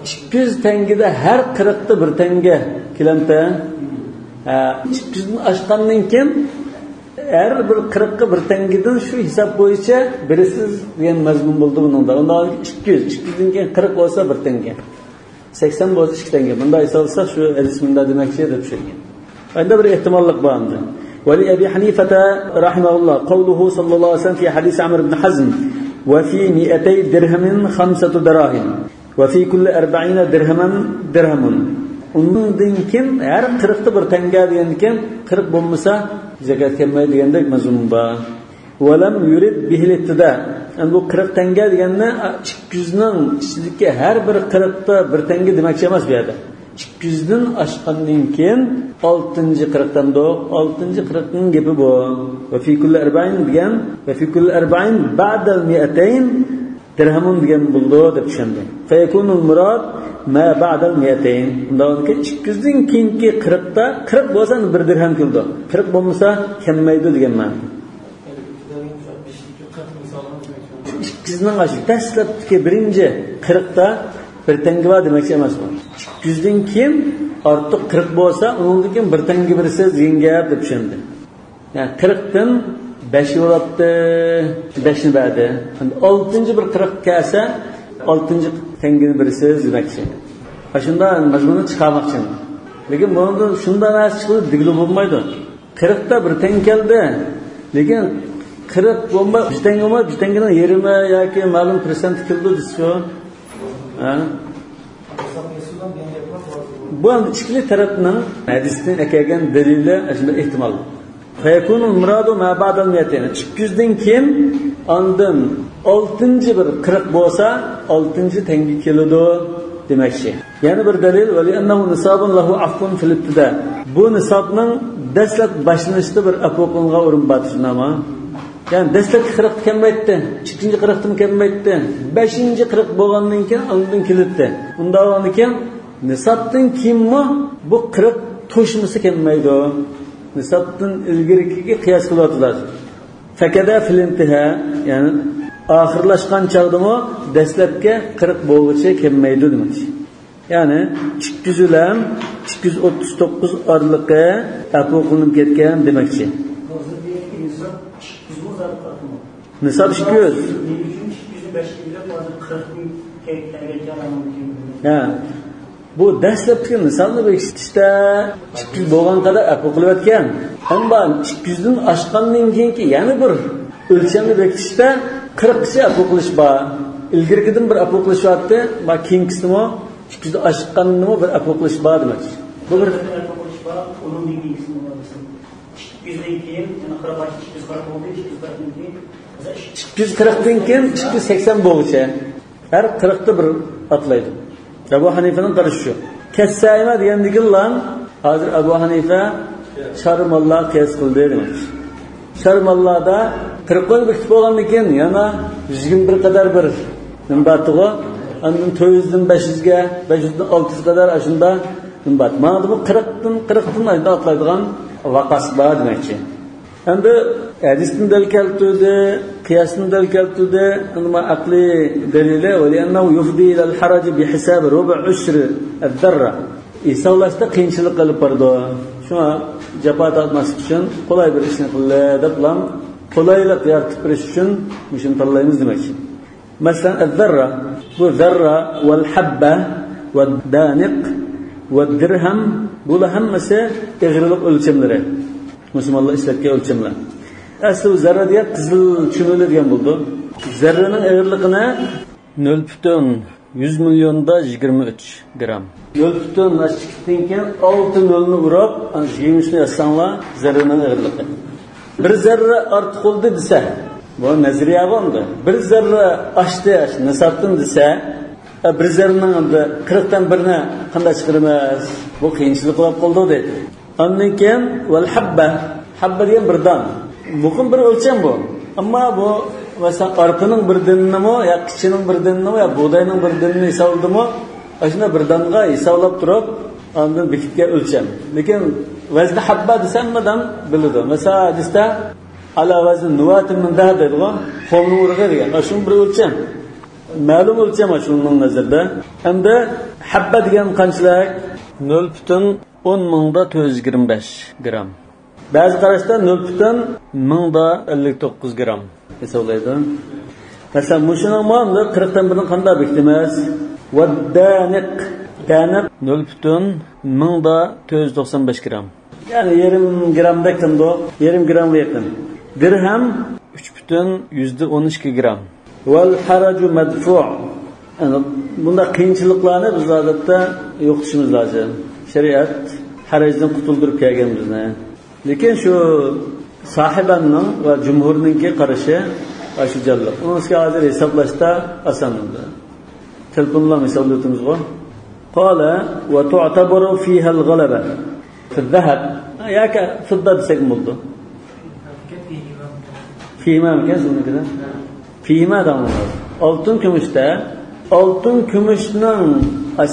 200 tengida har 40 ta bir tenge kilamta 200 ni oshgandan keyin har bir 40 ga bir tengidan shu hisob bo'yicha birisiz degan mazmun bo'ldi buningda. Undan 200 dan keyin 40 bo'lsa bir tenge. 80 bo'lsa 2 tenge. Bunda hisobsa shu ismida demakchi deb tushungan. Endi bir ehtimollik bor endi. ولأبي حنيفة رحمه الله قوله صلى الله عليه وسلم في حديث عمرو بن حزم وفي 200 درهم 5 دراهم وفي كل 40 درهما درهم. Ondan keyin her 40 ta bir tenge degandan 40 bo'lmasa zakat kelmaydi degandek mazmun bor. Walam yurid bihi al-ittida. Yani bu 40 tenge deganda 200 ning ichidagi har bir 40 ta bir tenge demakchi emas bu yerda. 200 dan oshgandan keyin 6-40dan do 6-40ning gapi bu. Va fi kulli 40 degan va fi kulli 40 ba'da al-200 dirhamun degan bo'ldi deb tushundim. Fa yakunu al-murad ma ba'da al-200. Undan keyin 200 dan keyingi 40 ta 40 bo'lsa 1 dirham keldi. 40 bo'lmasa kelmaydi degan ma'no. 200 ning aşı dastlabki birinchi 40 ta bir tenge var demek emas bu. 200'den keyin ortiq 40 bo'lsa, undan keyin bir tenge birisi zengap deb tushundi. Yani 40dan 5 bo'libdi, 5 ni berdi. 6-cı bir 40 kelsa, 6-cı tengeni birisi demakchi. Shunda mazmuni chiqarmoqchi. Lekin bunda shundan narsa chiqadi, digli bo'lmaydi. 40'ta bir teng keldi. Lekin 40 bomba bir tengdan 20 yoki ma'lum % keldi desho. Ha? Bu ichki tarafning hadisdan kelgan dalili shunda ehtimol. Fayakunu muradu ma ba'dal miyatin. 200 dan keyin ondan 6-cı bir 40 bo'lsa 6-cı tengi keladi demakchi. Yana bir dalil vali annahu nisabun lahu afun fil ibtida. Bu nisabning dastlab boshlanishida bir apoqonga o'rin batishunama. Yani dastlabki 40 kelmaydi, 2-chi 40 kelmaydi, 5-chi 40 bo'lgandan keyin ondan kelibdi. Unda o'rniga nisabdan keyinmi bu 40 to'shmisi kelmaydi. Nisabdan ilgariga qiyos qilyaptilar. Fakada fil intiha, yani oxirlashgan chaqdimi dastlabki 40 bo'lguncha kelmaydi demak. Yani 200 bilan 239 oraliqi apoqilib ketgan demakchi. Nisab 200. Ya. Bu dastlabki nisabni bekitishda 200 bo'lgan qadar aql qilayotgan. Ammo 200 dan oshgandan keyingi yana bir o'lchamni bekitishda 40 chi aql qilish bor. Ilgarigidan bir aql qilishyapti, va keyingisimi 200 dan oshganni bir aql qilish bor demak. Bu bir aql qilish bor, onun dengisini bo'lsin. 200 dan keyin yana 240 bo'ldi, 240dan keyin 280 bo'g'icha. Har 40 ta bir atlaydi. Abu Hanifa'nın qarışı. Kessayma degandigilar hozir Abu Hanifa Sharmallah qiyas qildi demak. Sharmallahda 40 qo'y bitib bo'lgandan keyin yana 121 qadar bir nimbatigi, andan 400 dan 500 ga, 500 dan 600 qadar ashunda nimbat. Mana bu 40 dan atlaydigan vaqas bor demakchi. Endi hadisning dal keltirdi, qiyosning dal keltirdi, nima aqli dalili va li'annahu yufdi ila al-haraj bi hisab rubu' ushr ad-darra. Hisoblashda qiyinchilik qilib bordi. Shuna jafo tortmaslik uchun qulay bir ishni qildi deb bilan qulaylik yaratib berish uchun shuni tanlaymiz demakchi. Masalan, ad-darra bu zarra wal habba wad daniq wad dirham bular hammasi ig'rilik o'lchamlari. Müslümanlar işletken ölçümler. Aslında zarra diye kızıl çümülü diyen buldu. Zarranın ağırlığına 0,100 milyonda 23 gram. 0,1 açıklıktan 6 milyonu vurup 23'ünü yazsanlar zarranın ağırlığı. Bir zarra artık oldu dese, bu nezriye vardı. Bir zarra açtı, nisaptın dese, bir zarranın 40'tan birine kanda çıkarmaz. Bu kıyınçılık oldu dedi. Ondan keyin vel habba degan birdan. Muhim bir o'lcham bu. Ammo bu masalan arpaning bir dinimi, yo qichining bir dinimi, yo buğdayning bir dinini hisobladimi? Ashuna birdanga hisoblab turib, ondan bekitga o'lcham. Lekin vazni habba desammadan biladi. Masalan, hadisda ala vazn nuwatin min dahab deydi-ku, qo'mni urg'a degan. Shun bir o'lcham. Ma'lum o'lcham shuning nazarda. Hamda habba degan qanchalik 0,10,425 gram. Bazı qarashda 0,1059 gram hesaplaydi. Mesela muşunun ma'lumda 40'tan birini qanday bekitamiz? Va daniq 0,1095 gram. Yani yarım gram bektimdi, yarım gramga yaqin. Dirham 3,12 gram. Vel haracu madfu'. Yani bunda qiyinchiliklarni biz odatda yo'qotishimiz lozim. Şeriat harajdan qutuldirib kelganimizni. Lekin shu sohibaning va jumhurninki qarashi shu jallo. Unga hozir hisoblashda oson edi. Telefonlar hisoblayapmizmi? Qala va tu'tabaru fiha al-ghalaba. Fi al-dhahab yaka fidda desak bo'ldi. Fima mekazunida. Fima damlar. Oltin kumushda oltin kumushning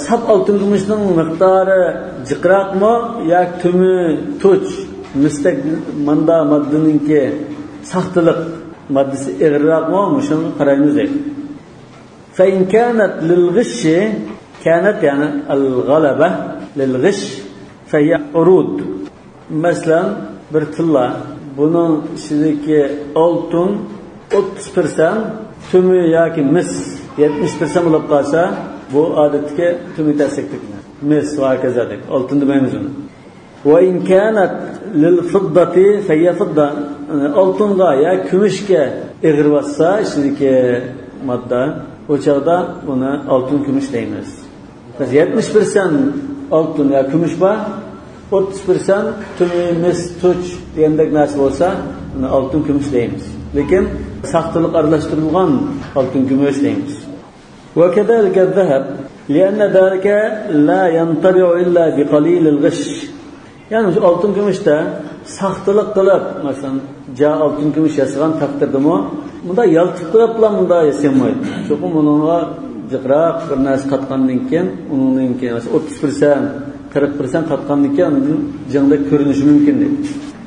sap oltin kumushning miqdori jiqroqmi yoki tumi tuch mistak manda moddaninki saxtalik moddasi ig'roqmi shuni qaraymiz deydi. Fa in kanat lil ghish kanat yani al ghalaba lil ghish fa hiya urud. Masalan bir tilla bunun ichidagi oltin 30% tumi yoki mis 70% bo'lib qolsa bu odatga tumi tasdiqlik. Mes va kazadik. Oltin demaymiz uni. وإن كانت للفضة فهي فضة altınga ya kümüşke eğirvassa işindeki madde o çağda buna altın kümüş deyimiz. 70% altın ya kümüş var, 30% tümümüz tuç diyendek nasip olsa buna altın kümüş deyimiz. Lekin sahtılık arlaştırılgan altın kümüş deyimiz. وكذلك الذهب لأن ذلك لا ينطبع إلا بقليل الغش. Yani altın gümüşte sahtılık kılıp, mesela altın gümüş yasagan takdirde mi? Bunda yaltık kılıp lan bunda yasamaydı. Çünkü bununla cıqraq bir narsa katkandan keyin, onun keyin 30%, 40% katkandan keyin onun jangda görünüşü mümkün değil.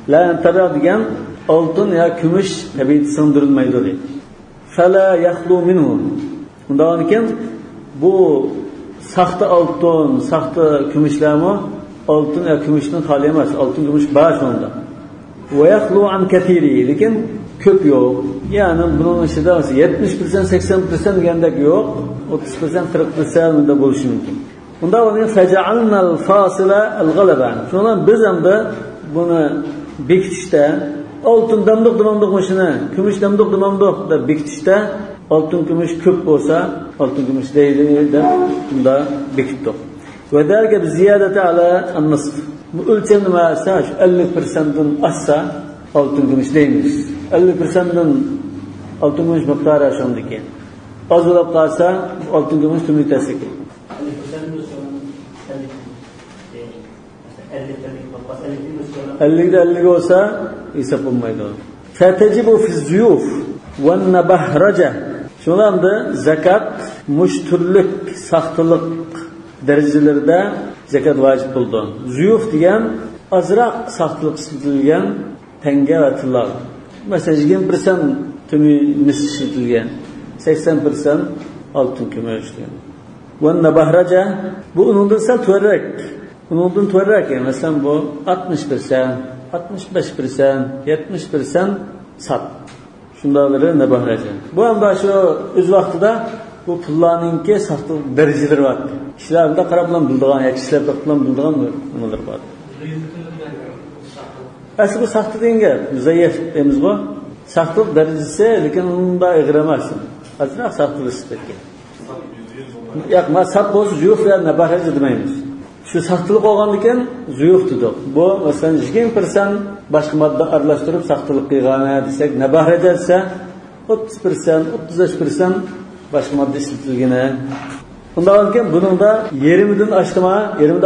La yantabi degan altın ya gümüş tabii sındırılmaydı deydi. Fala yakhlu minhu. Bundan keyin bu sahte altın, sahte gümüşlermi altın ya gümüşten hali emas, altın gümüş baş onda. Ve yakhlu an kathiri, lekin köp yok. Yani bunun içinde 70%, 80% degandek yok. 30%, 40% da bo'lishi mumkin. Bunda o'yin faja'alna al-fasila al-ghalaba. Shundan biz ham da buni bekitishda altın damdiq mashina, gümüş damdiq da bekitishda altın gümüş köp bo'lsa, altın gümüş deydi de bunda bekitdik. Ve derken ziyadete ala an-nisf. Bu ölçem nimasi 50%dan aşsa altın gümüş deymiz. 50%dan altın gümüş miqdori aşandiki. Az bo'lib qolsa altın gümüş tümütesi ki. 50'de 50 olsa hesap olmaydı. Fatecibu fi zuyuf ve nabahraca. Şundan zakat müştürlük, sahtılık derecelerinde zakat vacip oldu. Zuyuf degan azroq sahtılık ishlatilgan tenge ve tilla. Mesela 20% tümü ishlatilgan, 80% altın kumush degan. Ve nabahraca bu unundan sal to'rak. Unundan to'rak yani mesela bu 60%, 65%, 70% sat. Şundaları nabahraca. Bu anda şu öz vaqtida bu pullarninki sahtılık dereceleri var. Kişiler de qarablan bildiğin, ya kişiler bilan bildiğin unular var. Asıl bu sahtı deyinge zayıf demiz bu. Sahtılık derecesi, lekin onun da eğiremezsin. Azraq sahtılık isteki. Yakma sat boz zuyuf ya nabahraca demeyimiz. Şu sahtılık olgandiken zuyuf dedik. Bu mesela 20% başka madde aralashtirib sahtılık qilgani desek, nabahraca ise 30%, 35% başka madde ishlatilgani. Bundan keyin bunun da yerimden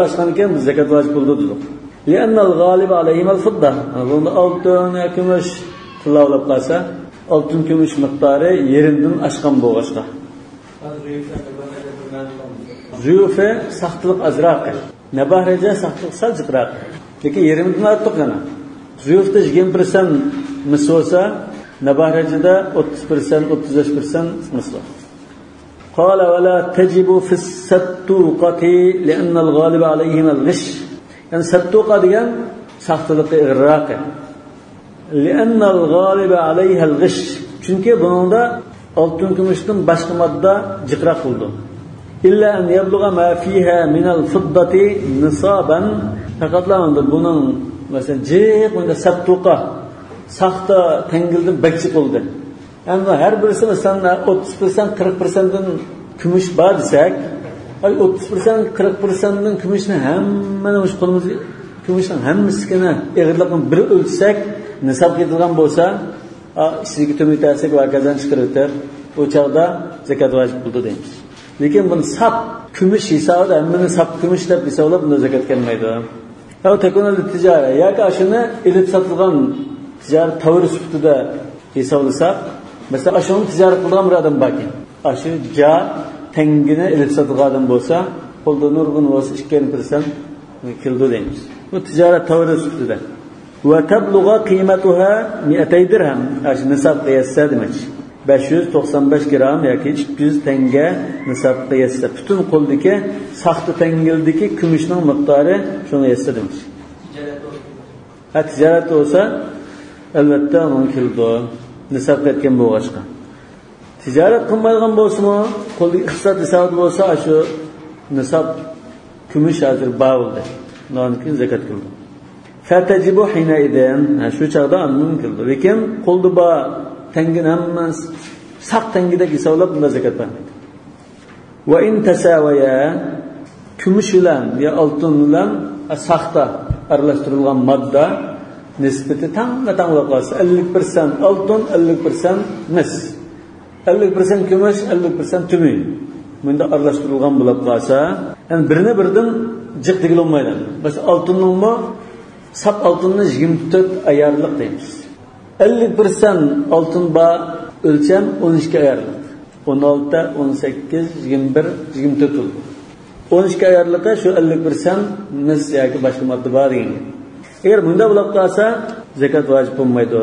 açtan keyin zakat vacip bo'ldi dedik. Li'annal g'alib alayhim al-fidda. Bunda altın ya kumush tillavlab qolsa, altın kumush miqdori yerimdan oshgan bo'lg'achqa. Zuyufe sahtılık azraq. Nabahraja sahtılık sal jiqraq. Lekin yerimdan ortiq yana. Zuyufda 20% misli bo'lsa, nabahrajada 30%, 35% misli. قال ولا تجب في الستوقة لأن الغالب عليهم الغش. Yani sattuqa degan sahtılıkı iğraq. لأن الغالب عليها الغش. Çünkü bununda altın gümüşten başka madde jiqraq bo'ldi. İlla an yabluğa ma fiha min al-fiddati nisaban. Faqatlandı bunun mesela jiq bunda sattuqa saxta tengilden bekçik oldu. Yani her birisi mesela 30%, 40%'dan kumush var desek, 30%, 40%'dan kumushni hammani o'sha qo'limiz kumushning hammasini eg'irliqni bir o'lchsak, nisab ketilgan bo'lsa, ichiga to'mitasak va gazdan chiqarib, o chaqda zakat vojib bo'ldi deymiz. Lekin buni sap kumush hisobida hammani sap kumush deb hisoblab bunda zakat kelmaydi. Ya tekonal tijara yoki shuni ilib sotilgan tijorat tavri sifatida hisoblasak, mesela aşının ticaret qilgan bir adam baki. Aşı ja tengini ilib sotilgan adam bo'lsa, qo'lda nurgun bo'lsa 2% kildo deymiz. Bu ticaret tavri sifatida. Ve tablugha qiymatuha 200 dirham. Aşı nisab qiyassa demek. 595 gram yoki 200 tenge nisab qiyassa. Bütün qo'ldagi saxta tengildagi kumushning miqdori shuni yassa demek. Ticaret olsa albatta onun kildo nisab etken bo'lg'achqa. Tijorat qilmaydigan bo'lsa-mu, qo'lda iqtisod hisobida bo'lsa, shu nisab kumush hozir bo'ldi. Undan keyin zakat qildi. Fatajibu hina idin. Şu çağda mümkündür. Lekin qo'lda ba tengin hamman saq tengida hisoblab bunda zakat bermaydi. Wa in tasawaya kumush bilan ya oltin bilan saqda aralashtirilgan modda nisbati tang bo'lib qolsa 50% oltin, 50% mis. 50% kumush, 50% tumi. Bunda aralashtirilgan bo'lib qolsa, yani birini biridan jiq tegilmaydi. Bas oltinning sap oltinni 24 ayarliq deymiz. 50% oltin ba ölçem 12 ayarliq. 16, 18, 21, 24 oldu. 12 ayarlıqqa şu 50% mis yoki boshqa modda bor ekan. Agar bunda bo'lib qolsa, zakat vojib bo'lmaydi.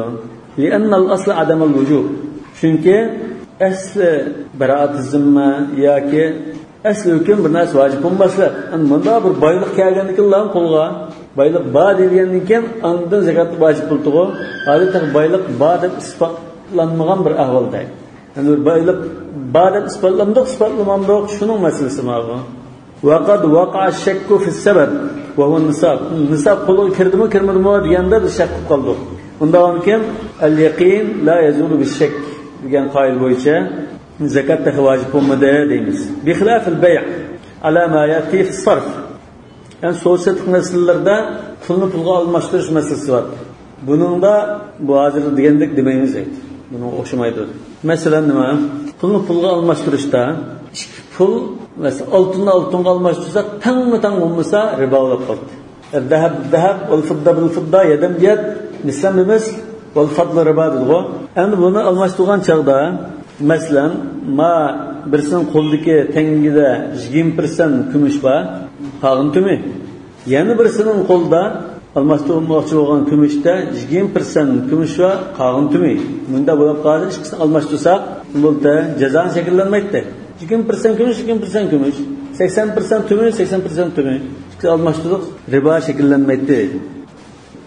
Li'anna al-asl adam al-wujub. Chunki asli baraat zimma yoki asli hukm bir narsa vojib bo'lmasa, bunda bir boylik kelgandan qo'lga boylik bor degandan keyin undan zakat vojib bo'ldi. Hozir boylik bor deb isbotlanmagan bir ahvolda. Yani boylik bor deb isbotlanmoq shuning masalasi ma'lum. Vaqad waqa'a shakku fi sabab va huwa nisab. Nisab qo'lga kirdimi, kirmadimi deganda biz shak qilib qoldik. Undan keyin al-yaqin la yazulu bi-shakk degan qoida bo'yicha zakat vojib bo'lmadi deymiz. Bi xilaf al-bay' ala ma yati fi sarf. Yani so'zsiz narsalarda pulni pulga almashtirish masalasi bor. Buningda bu hozir degandek demaymiz aytdi. Buni o'xshamaydi. Masalan nima? Pulni pulga almashtirishda pul mesela oltinni oltinga almashtirsak, tang bo'lmasa ribo bo'lib qoladi. Dahab wal fidda bil fidda yadam biyad mislan emas wal fadl ribo deydi. Endi buni almashtirgan chaqda masalan ma birsin qo'ldagi tengida 20% kumush bor, qolgan tumi. Yana birisining qo'lda almashtirmoqchi bo'lgan kumushda 20% kumush va qolgan tumi. Bunda bo'lib qoladi, ikkisini almashtirsak, bunda jazo shakllanmaydi. 20% kumush, 20% kumush, 80% tumi, 80% tumi. İkisi almashtirib ribo shakllanmaydi.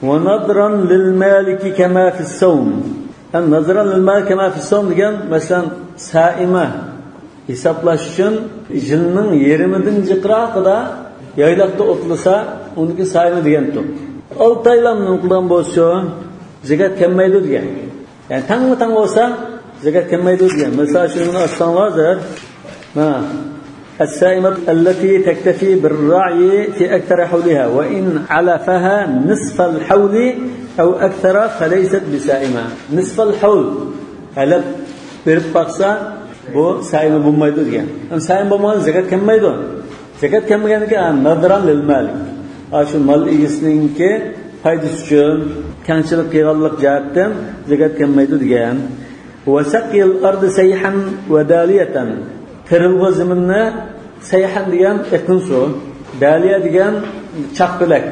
Wa nadran lil maliki kama fi as-sawm. Nadran lil malik kama fi as-sawm degan masalan saima hisoblash uchun yilning 20dan jiqroqida yaylaqda o'tlasa, uniki saima degan tur. 6 oylarning qilgan bo'lsa, zakat kelmaydi degan. Yani tang bo'lsa, zakat kelmaydi degan. Masalan, shuni aslanlar السائمة التي تكتفي بالرعي في أكثر حولها وإن علفها نصف الحول أو أكثر فليست بسائمة. نصف الحول علب بربقصة بو سائمة بمايدو ديان. سائمة بمان زكاة كم مايدو؟ زكاة كم مايدو كان نظرا للمالك. أشو مال إيسنين كي فايدسچون كانشلق كيغالق جاتن زكاة كم مايدو ديان. وسقي الأرض سيحا ودالية. Kırılma zeminne seyhan diyen ekin su, daliye diyen çakbelek.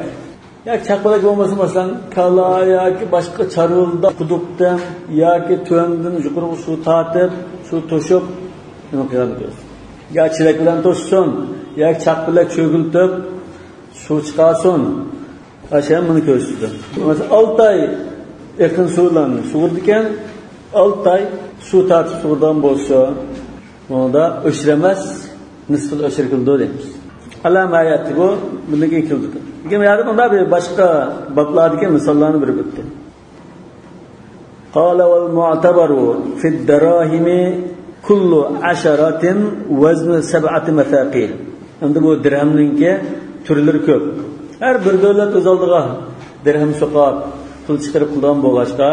Ya çakbelek olması mesela kala ya ki başka çarılda kuduktan ya ki tüyendin yukarı su tatıp, su toşup ne yapıyoruz? Ya çilek bilen toşsun, ya çakbelek çökültüp su çıkarsın. Aşağı bunu görsüzdü. Mesela 6 ay ekin suyla su diken 6 ay su tatıp sudan bolsa onda öşremez, nisfil öşr kıldı demiş. Alamayatı bu, bundaki kıldı. Kim yardım onda bir başka bablardaki misallarını bir bitti. Qala vel mu'tabaru fi'd dirahimi kullu asharatin vazn 7 methaqil. Endi bu dirhamninki türleri ko'p. Her bir davlat o'z oldiga dirham so'qab, pul chiqarib qilgan bo'lg'achqa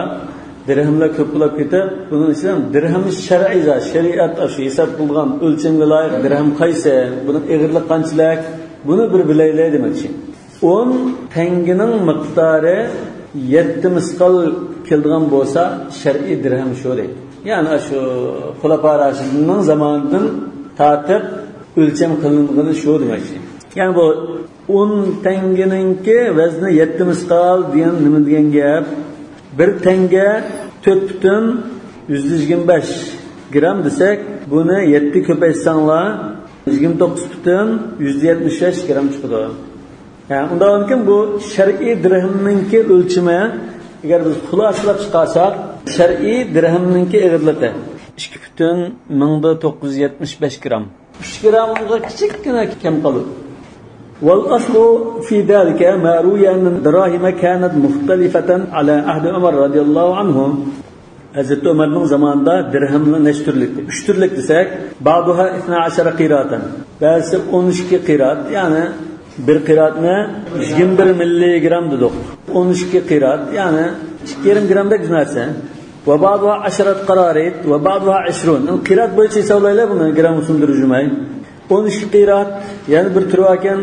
dirhamlar ko'p bo'lib ketib, buning ichidan dirham shar'iy shariat shu hisob qilgan o'lchamga loyiq dirham qaysi, buning eg'irlik qanchalik, buni bir bilaylik demoqchi. 10 tangining miqdori 7 misqal keladigan bo'lsa, shar'iy dirham shu deydi. Ya'ni shu xulafa rashidning zamonidan tartib o'lcham qilingan shu demoqchi. Ya'ni bu 10 tangininki vazni 7 misqal degan nima degan gap? Bir tenge 4,125 gram desek, bunu 7 köpeysanlar 29,175 gram çıkıyor. Yani ondan ki bu şer'i dirhemninki ölçüme, eğer biz xulosalab chiqarsak, şer'i dirhemninki egirligi 2,975 gram. 3 gramga kichikgina kam qoladi. والأصل في ذلك ما روي أن الدراهم كانت مختلفة على عهد عمر رضي الله عنه. Hazreti Ömer'in zamanında dirhemle neç türlükti? 3 türlük desek, bazıha 12 qiraatan. Bazısı 12 qiraat. Yani bir qiraat ne? 21 milligram dedik. 12 qiraat. Yani 2 gramda günerse. Ve bazıha 10 qararit ve bazıha 20. Qiraat boyunca hesaplayla bunu gram usundurujumay. 12 qiraat, yani bir tür varken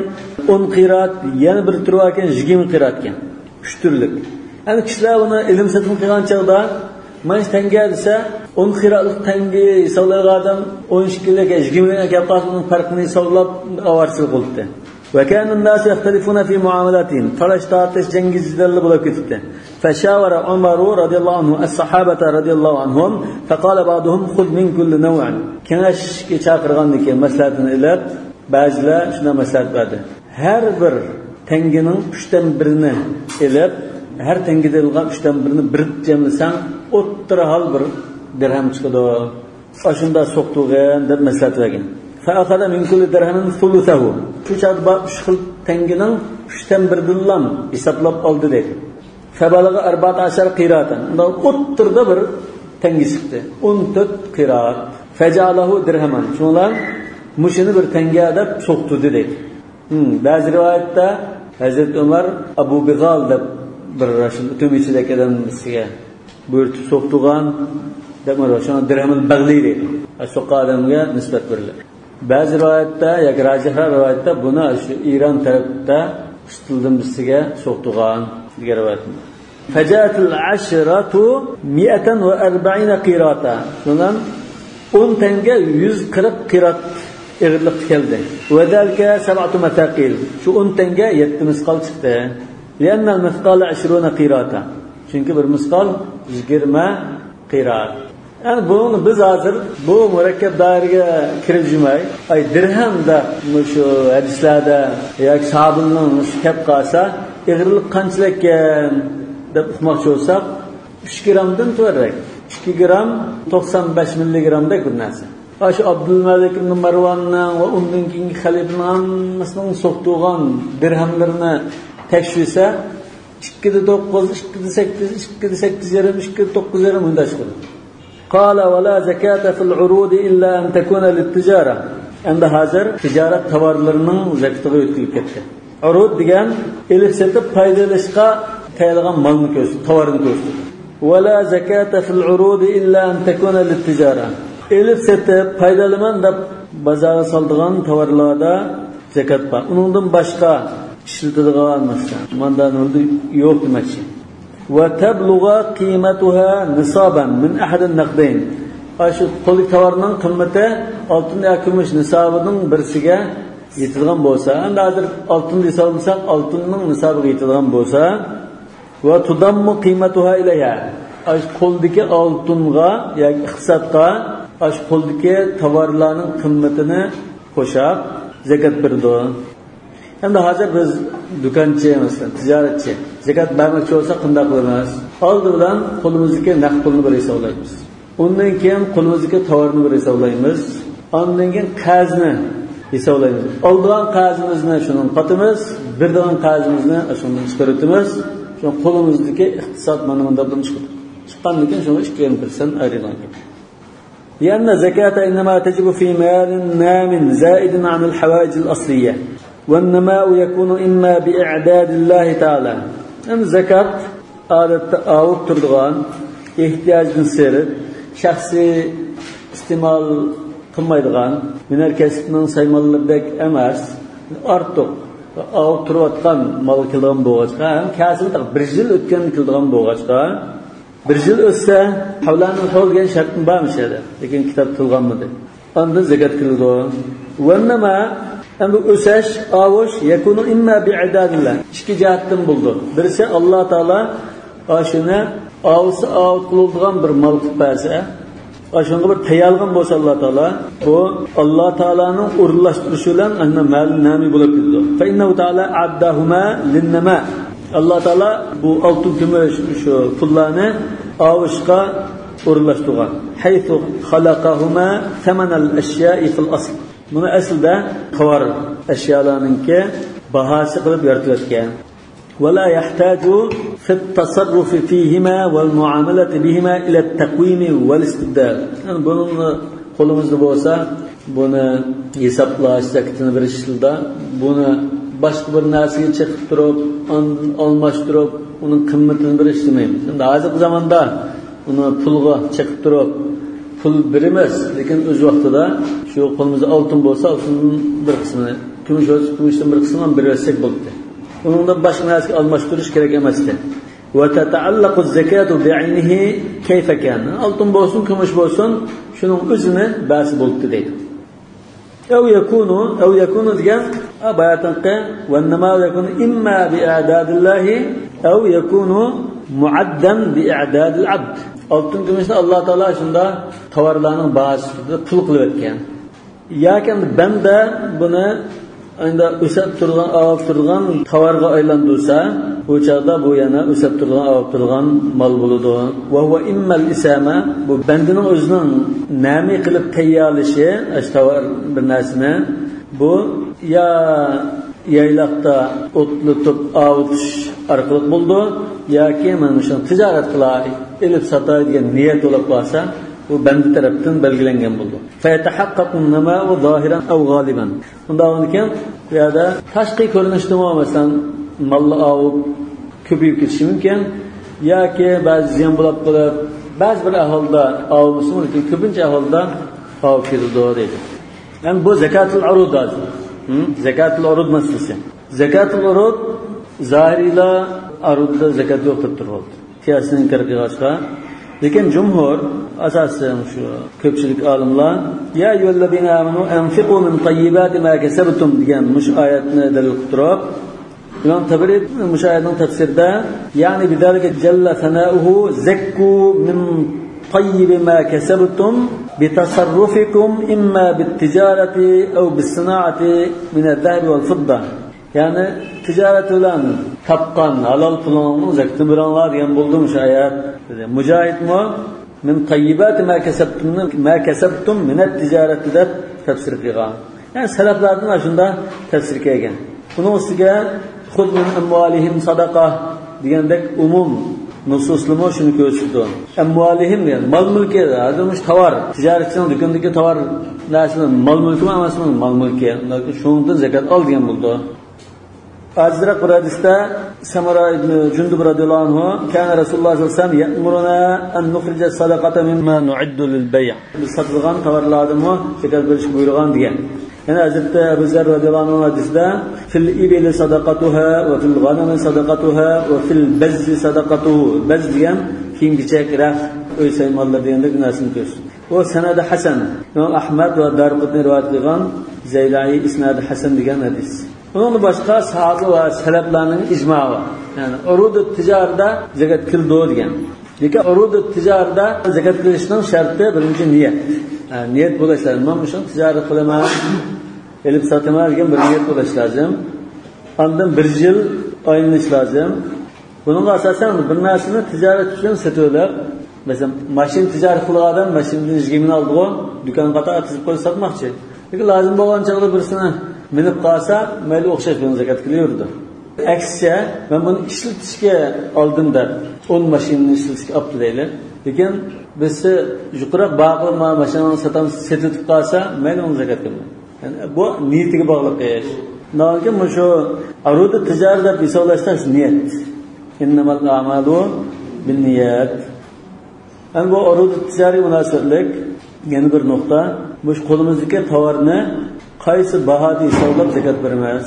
10 qiraat, yani bir tür varken 20 qiraatken. 3 türlük. Yani kişiler bunu ilim satın qilgan çağda Mayıs tenge dese 10 qiraatlık tenge hesaplaylardan 12'lik 20'lik yapasının farkını hesaplap avarsızlık oldu. Ve kânun nâs yahtelifûne fî muamelatihim. Talaş tartış cengizcilerle bulup gitti. Feşâvere Ömer'u radıyallahu anhu es-sahabete radıyallahu anhum fekâle ba'duhum khud min kulli nev'an. Keneşke çakırgandı ki mesleğini ilep bazılar şuna mesleğet verdi. Her bir tengenin 3'ten birini ilep her tengede ilgan 3'ten birini bir cemlesen ottıra hal bir dirhem çıkıdı. Aşında soktuğun der mesleğet vergin. فَأَخَذَ مِنْ كُلِّ دِرْهَمٍ ثُلُثَهُ. Şu çağda 3 tengenin 3'ten bir dillan hesaplap aldı dedi. فَبَلَغَ 14 qiraatan. Otturda bir tenge çıktı. 14 qiraat. فَجَعَلَهُ dirheman. Şunlar muşunu bir tenge edip soktu dedi. Bazı rivayette Hazreti Ömer Abu Bigal da bir raşın tümüçüdeki adamımızga buyurtu soktuğan demir şuna dirhemil bagli dedi. Soqqa adamga nisbat verilir. Bazı rivayette ya racihlar rivayette buna şu İran tarafta tutuldum bizga soktuğan diye rivayet. Fajatul ashratu 140 qirata. Bundan 10 tenge 140 qirat ağırlık geldi. Ve zalika 7 mataqil. Şu 10 tenge 7 miskal çıktı. Lianna al-miskal 20 qirata. Çünkü bir miskal 20 qirat. Yani bunu biz hazır bu mürekkep daireye kiricimay ay dirhemda şu hadislerde ya sahabının kep qalsa ağırlık qanchalik deb uqmoqchi bo'lsak 3 gramdan to'g'ri 2 gram 95 milligramda bir narsa. Şu Abdülmelik ibn Marvan'ın ve ondan keyingi xalifaning hammasining so'qtugan dirhamlarini tekshirsa 2'de 9, 2'de 8, 2'de 8 yarım, 2'de 9 yarım unda çıkıyor. قال ولا زكاة في العروض إلا أن تكون للتجارة. عند hazır ticaret tovarlarının zekatı ötkülüp ketdi. Urud degan elif setip paydalaşqa tayilgan malni ko'rsatdi, tovarni ko'rsatdi. ولا زكاة في العروض إلا أن تكون للتجارة. Elif setip paydalaman deb bozorga soldigan tovarlarda zakat bor. Uningdan boshqa ishlatiladigan narsa mandan yo'q demoqchi. وتبلغ قيمتها نصابا من أحد النقدين. Aşı qo'lik tovarning qiymati oltin yoki kumush nisobining birisiga yetilgan bo'lsa, endi hozir oltin hisoblasak, oltinning nisobiga yetilgan bo'lsa, va tudammu qiymatuha ilayha. Aşı qo'ldagi oltinga yoki iqtisodga aşı qo'ldagi tovarlarning qiymatini qo'shib zakat berdi. Endi hozir biz do'konchi emasdan, tijoratchi. Zakat bermoqchi bo'lsa qanday qilamiz? Oldi bilan qo'limizdagi naqd pulni bir hisoblaymiz. Undan keyin qo'limizdagi tovarni bir hisoblaymiz. Ondan keyin qarzni hisoblaymiz. Oldigan qarzimizni shuni qatimiz, berdigan qarzimizni shuni chiqaramiz. Shu qo'limizdagi iqtisod mana bunda chiqadi. Chiqqandan keyin shuni 2% ayiramiz. لأن الزكاة إنما تجب في مال نام زائد عن الحوائج الأصلية. والنماء يكون إما بإعداد الله تعالى. Yani zekat adette ağıp turduğun ihtiyacını serip şahsi istimal kılmaydıgan miner kesitinin saymalıdek emez artık ağıp turvatkan mal kıldıgan boğaçka hem kasıbı bir yıl ötken kıldıgan boğaçka bir yıl ötse havlanın havlgen şartın bağmış eder. Lekin kitap kılgan mıdır? Onda zekat kıldığı. Vennema Endi o'sash, avush yakunu imma bi'idadillah. İki jihatdan buldu. Birisi Allah Taala aşını avusu avut qiladigan bir mal qilib bersa, aşınga bir tayyorgan bo'lsa Allah Taala, bu Allah Taalaning o'rinlashtirishi bilan anna mal nami bo'lib ketdi. Fa innahu Taala addahuma lin-nama. Allah Taala bu oltin kumush shu pullarni avushga o'rinlashtirgan. Haythu khalaqahuma thaman al-ashya'i fil asl. Bunu aslında tovar eşyalarınki bahası qilib yaratib o'tgan. ولا يحتاج في التصرف فيهما والمعاملة بهما إلى التقويم والاستبدال. Yani bunun qo'limizda bo'lsa, buni hisoblash, zakatini berishda, buni boshqa bir narsaga chiqib turib, almashtirib, uning qimmatini berish demaymiz. Endi hozirgi zamonda uni pulga chiqib turib, pul beramiz, lekin o'z vaqtida shu qo'limizda oltin bo'lsa, oltinning bir qismini, kumush bo'lsa, kumushdan bir qismini bersak bo'ladi. Bundan boshqa narsaga almashtirish kerak emasdi. Va tata'allaqu az-zakatu bi'aynihi kayfa kana. Oltin bo'lsin, kumush bo'lsin, shuning o'zini ba'zi bo'ldi deydi. Aw yakunu degan bayatanqa va nima yakunu imma bi'adadillahi aw yakunu mu'addan bi'adadil 'abd. Oltin kumushni Alloh taolo shunda tovarlarning bahasida pul qilib o'tgan. Yoki banda buni endi o'sab turgan tovarga aylantirsa, bu chaqda bu yana o'sab turgan mol bo'ladi. Va huwa immal isama, bu bandining o'zining nami qilib tayyorlashi, ashtovar bir narsani, bu ya yaylaqda o'tlatib avutish orqali bo'ldi, yoki mana shu tijorat qilay, elib sotay degan niyat bo'lib qolsa, bu bandi tarafdan belgilangan bo'ldi. Fa yatahaqqaqu an-nama'u zohiran aw g'aliban. Undan keyin bu yerda tashqi ko'rinishda masalan molni olib ko'payib ketishi mumkin, yoki ba'zi ziyon bo'lib qolib, ba'zi bir ahvolda olmasa, lekin ko'pincha ahvolda olib ketadi deydi. Yani bu zakatul urud adı. Zakatul urud masalasi. Zakatul urud zahirila urudda zakat yo'qdir turibdi. Qiyosning kirg'ashqa. Lekin jumhur asosan shu ko'pchilik olimlar ya ayyuhallazina amanu anfiqu min tayyibati ma kasabtum degan mush oyatni dalil qilib, Imom Tabari mush oyatning tafsirida ya'ni bidalika jalla sanauhu zakku min tayyib ma kasabtum bitasarrufikum imma bit-tijarati aw bis-sana'ati min adh-dhahab wal-fidda. Yani ticaret bilan tapqan halal pulni zakatini beranglar degan bo'ldi mush oyat. Mujohid mu min tayyibati ma kasabtum min at-tijarati deb tafsir qilgan. Yani salaflardan shunda tafsir qilgan. Buning ustiga xud min amwalihim sadaqa degandek umum nususlimi shuni ko'rsatdi. Amwalihim yani mal mulki, adammış tovar, tijoratchining do'kondagi tovar narsalar mal mulki emasmi? Mal mulki. Shundan zakat ol degan bo'ldi. Azraq bir hadisda Samara ibn Jundub radhiyallohu anhu kana Rasululloh sallallohu alayhi vasallam ya'muruna an nukhrija sadaqata mimma nu'iddu lil bay'. Biz sotilgan tovarlarni zakat berish buyurgan degan. Yani Hazreti Ebu Zer radhiyallohu anhu hadisda fil ibli sadaqatuha va fil ghanami sadaqatuha va fil bazzi sadaqatuhu. Bazz degan kiyim-kechak, raf, uy saymonlar deganda narsani ko'rsin. O sanadi hasan. Imom Ahmad va Darqutni rivoyat qilgan Zaylai isnadi hasan degan hadis. Bunun başqa sahabe va salaflarning ijmoi var. Yani urud-u tijarda zakat qildi degan. Lekin urud-u tijarda zakat qilishning sharti birinchi niyat. Yani niyat bo'lishi lozim. Men shuni tijorat qilaman, elib sotaman degan bir niyat bo'lishi lozim. Ondan bir yil o'yinish lozim. Bunun asosan bir narsani tijorat uchun sotib, mesela mashin tijorat qilgan odam mashinani 20 ming oldi-ku, do'kon qator tizib qo'yib sotmoqchi. Lekin lozim bo'lgan chog'da birisini minib qolsa, mayli o'xshash bilan zakat qilaverdi. Aksiya, men buni ishlatishga oldim deb 10 mashinani ishlatishga olib deylik. Lekin biz yuqori bog'lama mashinani setib qolsa, mayli uni zakat qilmaydi. Yani bu niyatiga bog'liq ish. Nolga shu urud tijorat deb hisoblashdan niyat. Innamal a'malu binniyat. Yani bu urud tijoriy munosabatlik yana bir nuqta. Bu qo'limizdagi tovarni qaysi bahada hisoblab zakat beramiz?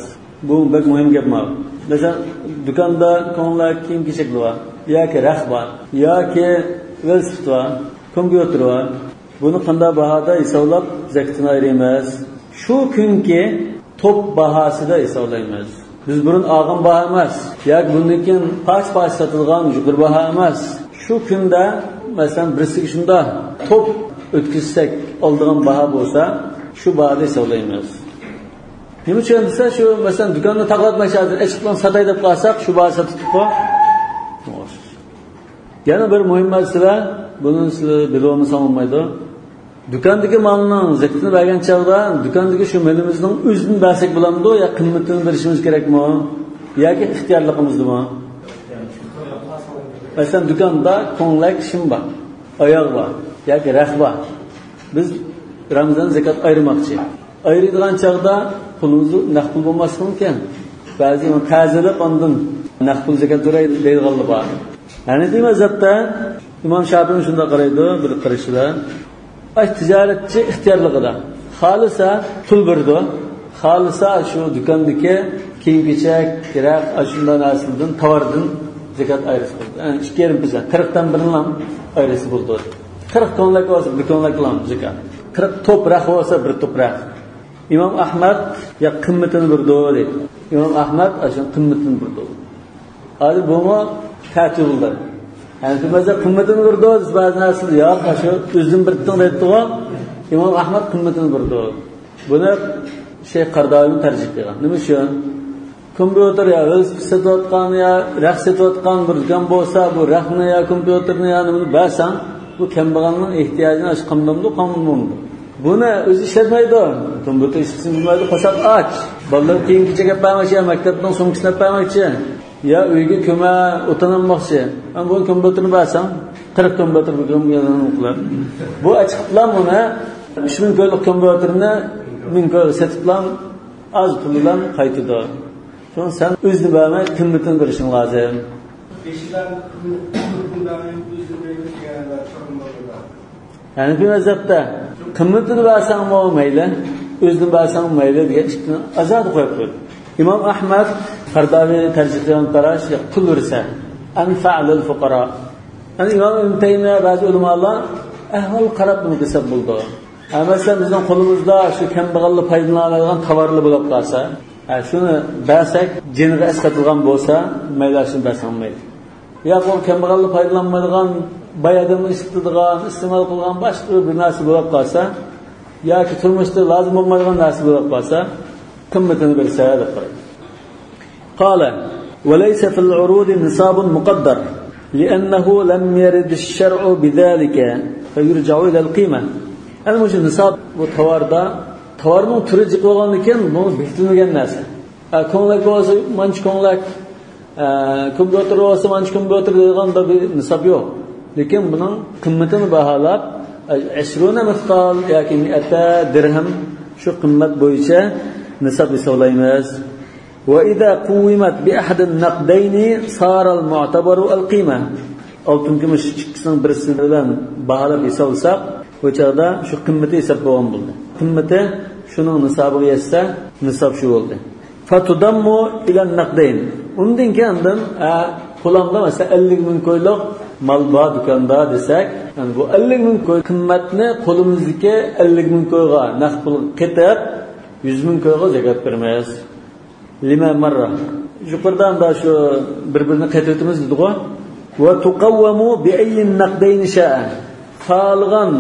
Bu bek muhim gap ma'lum. Mesela do'konda ko'nglar kiyim-kechak bor, yoki rax bor, yoki velosiped bor, kompyuter bor. Buni qanday bahada hisoblab zakatini ayiramiz? Shu kunki top bahasida hisoblaymiz. Biz burun olgan baho emas, yoki bundan keyin pash-pash sotilgan yuqori baho emas. Shu kunda masalan birisiga shunda top o'tkazsak oldigan baho bo'lsa, shu bahada hisoblaymiz. Nima uchun desa, shu masalan do'konda taqlatmoqchi hozir echiqdan sotay deb qolsak, shu bahada sotib Yana bir muhim masala, buni siz bilolmasa olmaydi. Dükkandagi malning zakatini bergan chog'da dükkandagi shu malimizning o'zini bersak bo'lamdi yo qimmatini berishimiz kerakmi yoki ixtiyorligimizdimi? Masalan, dükkanda ko'nglak shim bor, oyoq bor yoki rax bor. Biz Ramazon zakat ayırmoqchi. Ayıradigan chog'da pulimizni naqd pul bo'lmasligi mumkin. Ba'zi qarzilib ondan naqd pul zakat deydiganlar bor. Hanifiy mazhabda Imom Shofiy shunda qaraydi, bir qarashida ay tijoratchi ixtiyorligida xolisa pul berdi. Xolisa shu dukkandagi kiyim-kechak, kerak, ashunday narsalardan, tovardan zakat ayirish bo'ldi. Ya'ni 2,5%, 40 dan birini ayirish bo'ldi. 40 ko'nglak bo'lsa, bir ko'nglaklam zakat. 40 to'prak bo'lsa, bir to'prak. İmam Ahmad ya qimmatini berdi dedi. İmam Ahmad ashun qimmatini berdi. Hali bunu tartiblar. Yani bizde qimmatini berdi, ba'zi narsalar yo'q, shu o'zim bir to'g'ri İmam Ahmad qimmatini berdi. Buni Şeyh Qardaviy tarjih qilgan. Nima uchun? Kompüter ya satayotgan ya raq satayotgan bir dukon bo'lsa, bu raqni ya kompüterni ya nima bersan, bu kambag'alning ehtiyojini ashqamdamdi, qonunmamdi. Buni o'zi ishlatmaydi. Kompüter ishlatsin bilmaydi, qo'shab och. Bolalar kiyim-kechak yapmoqchi, maktabdan so'ngkisini yapmoqchi. Ya uyga ko'ma o'tanamoqchi. Men bu kompüterni bersam, 40 kompüter bo'lgan bu ochiq bilan buni 3000 ko'ylik kompüterni 1000 ko'ylik setib bilan az pul bilan qaytadi. Şunu sen o'zini bermay qimmatini berishing lozim. Yani bir mazhabda qimmatini bersang mayli, o'zini bersang mayli degan ishni azad qo'yib qo'ydi. İmam Ahmad Qardaviy tarjih qilgan qarash pul bersa anfa' lil fuqara. Yani İmam Ibn Taymiye ba'zi ulamolar ahvol qarab buni qilsa bo'ldi. Masalan bizning qo'limizda shu kambag'allar foydalanadigan tovarlar bo'lib qolsa, shuni bersak, jiniga asqatilgan bo'lsa, maylashni bersam mayli. Ya bu kambag'allar foydalanmaydigan, bayadimni isitadigan, iste'mol qilgan boshqa bir narsa bo'lib qolsa, yoki turmushda lozim bo'lmaydigan narsa bo'lib qolsa, qimmatini bersa deb qaraydi. Qala: "Wa laysa fil 'urud nisabun muqaddar, li'annahu lam yarid ash-shar'u bidhalika, fayurja'u ila al-qimah." Yani bu nisab bu tovarda tovarning turi jiq bo'lgandan keyin bu bekitilmagan narsa. Ko'nglak bo'lsa, manch ko'nglak, kompüter bo'lsa, manch kompüter deganda bir nisab yo'q. Lekin buning qimmatini baholab 20 misqal yoki 100 dirham shu qimmat bo'yicha nisab hisoblaymiz. Wa idha quwimat bi ahad an-naqdayn sara al-mu'tabaru al-qima. Oltin kumush ikkisining birisi bilan baholab hisoblasak, bu chaqda shu qimmati hisob bo'lgan bo'ldi. Qimmati shuning nisobiga yetsa, nisob shu bo'ldi. Fatudammu ila an-naqdayn. Undan keyin qo'lamda masalan 50 ming ko'ylik mal bor do'konda desak, yani bu 50 ming ko'y qimmatni qo'limizdagi 50 ming ko'yga naqd pul qetib 100 ming ko'yga zakat beramiz. Lima marra. Yuqoridan da shu bir-birini qetib dedi-ku. Va tuqawwamu bi ayyi an-naqdayn sha'a. Qalgan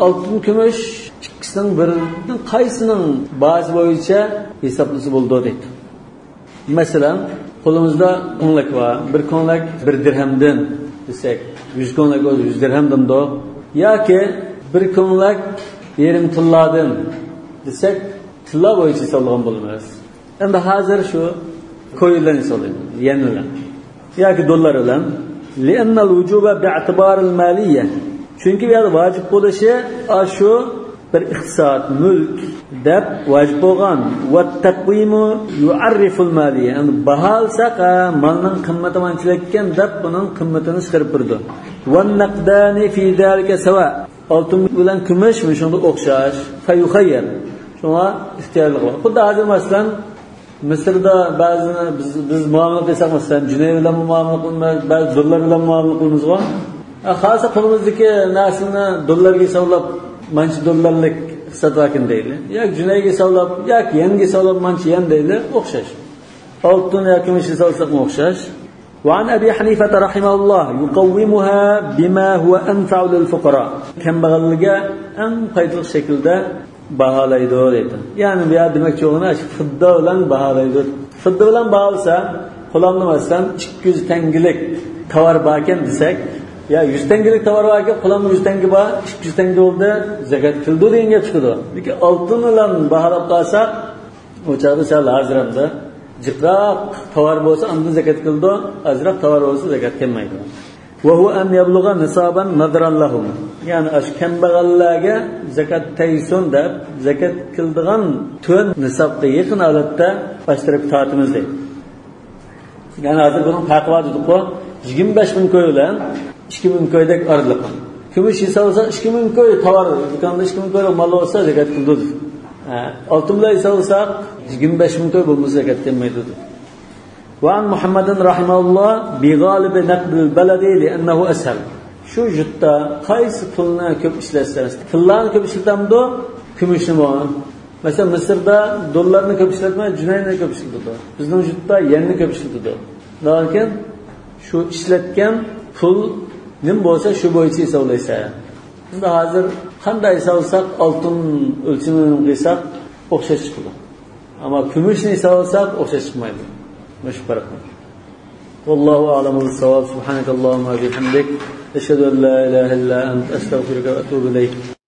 oltin kumush ikkisining biridan qaysining ba'zi bo'yicha hisoblisi bo'ldi deydi. Masalan, qo'limizda ko'nglak bor. Bir ko'nglak 1 dirhamdan desak, 100 ko'nglak 100 dirhamdan do yoki bir ko'nglak 20 tilladan desak, tilla bo'yicha hisoblagan bo'lamiz. Endi hozir shu ko'yildan hisoblaymiz, yen bilan yoki dollar bilan. Li'anna al-wujuba bi'tibar al-maliyya. Çünkü bir vacip bo'lishi shu bir iqtisod, mulk deb vacip bo'lgan. Va taqvimu yu'arriful maliyya. Yani bahalsak malning qimmati qanchalikkan deb buning qimmatini chiqarib turdi. Va naqdani fi zalika sawa. Oltin bilan kumush shunda o'xshash. Fa yukhayyar. Shunga ixtiyorlik bor. Xuddi hozir masalan Misrda ba'zini biz muomala qilsak, masalan Junay bilan muomala qilmaymiz, ba'zi dollar bilan muomala qilamiz. Xalsa qo'limizdagi narsani dollarga hisoblab, manchi dollarlik hisoblakin deydi. Yoki junayga hisoblab, yoki yenga hisoblab manchi yen deydi, o'xshash. Oltin yoki kumush hisoblab o'xshash. Va an Abi Hanifa rahimahulloh yuqawwimuha bima huwa anfa'u lil fuqara. Kambag'allarga eng foydali shaklda baholaydi deydi. Ya'ni bu demakchi o'g'ina fidda bilan baholaydi. Fidda bilan baholsa, qo'lamni masalan 200 tangalik tovar bor ekan desak, Ya 100 tengelik tovar varken pulam 100 tenge var, 200 tenge oldu, zekat kıldı denge çıkıdı. Peki altın olan baharap kalsa, o çağda sağ hazıramda, jiqraq tovar olsa anda zekat kıldı, azraq tovar olsa zekat kelmaydi. وهو أن يبلغ نصابا نظرا لهم. Yani aş kambag'allarga zakat tayson deb zakat qildigan tön nisabga yaqin holatda bashtirib tortimiz deydi. Yani hozir buning farqi bor dedi-ku, 25 ming ko'y bilan 2 ming ko'ydek orliq. Kumush hisobsa 2 ming ko'y tovar, do'konda 2 ming ko'y mal olsa zakat qildi. Oltin bilan hisobsa 25 ming ko'y bo'lmasa zakat kelmaydi dedi. وعن محمد رحمه الله بغالب نقد البلد لأنه أسهل. Şu jutta qaysi pulni ko'p ishlatsamiz? Pullarni ko'p ishlatamdi, kumushni bor. Mesela Mısırda dollarni ko'p ishlatmay, junayni ko'p ishlatadi. Bizning jutta yenni ko'p ishlatadi. Lekin şu ishlatgan pul nim bo'lsa shu bo'yicha hisoblaysa. Endi hozir qanday hisoblsak, oltin o'lchimini qilsak o'xshash chiqadi. Ammo kumushni hisoblsak o'xshash chiqmaydi. مش فرق. والله أعلم بالصواب. سبحانك اللهم وبحمدك أشهد أن لا إله إلا أنت أستغفرك وأتوب إليك.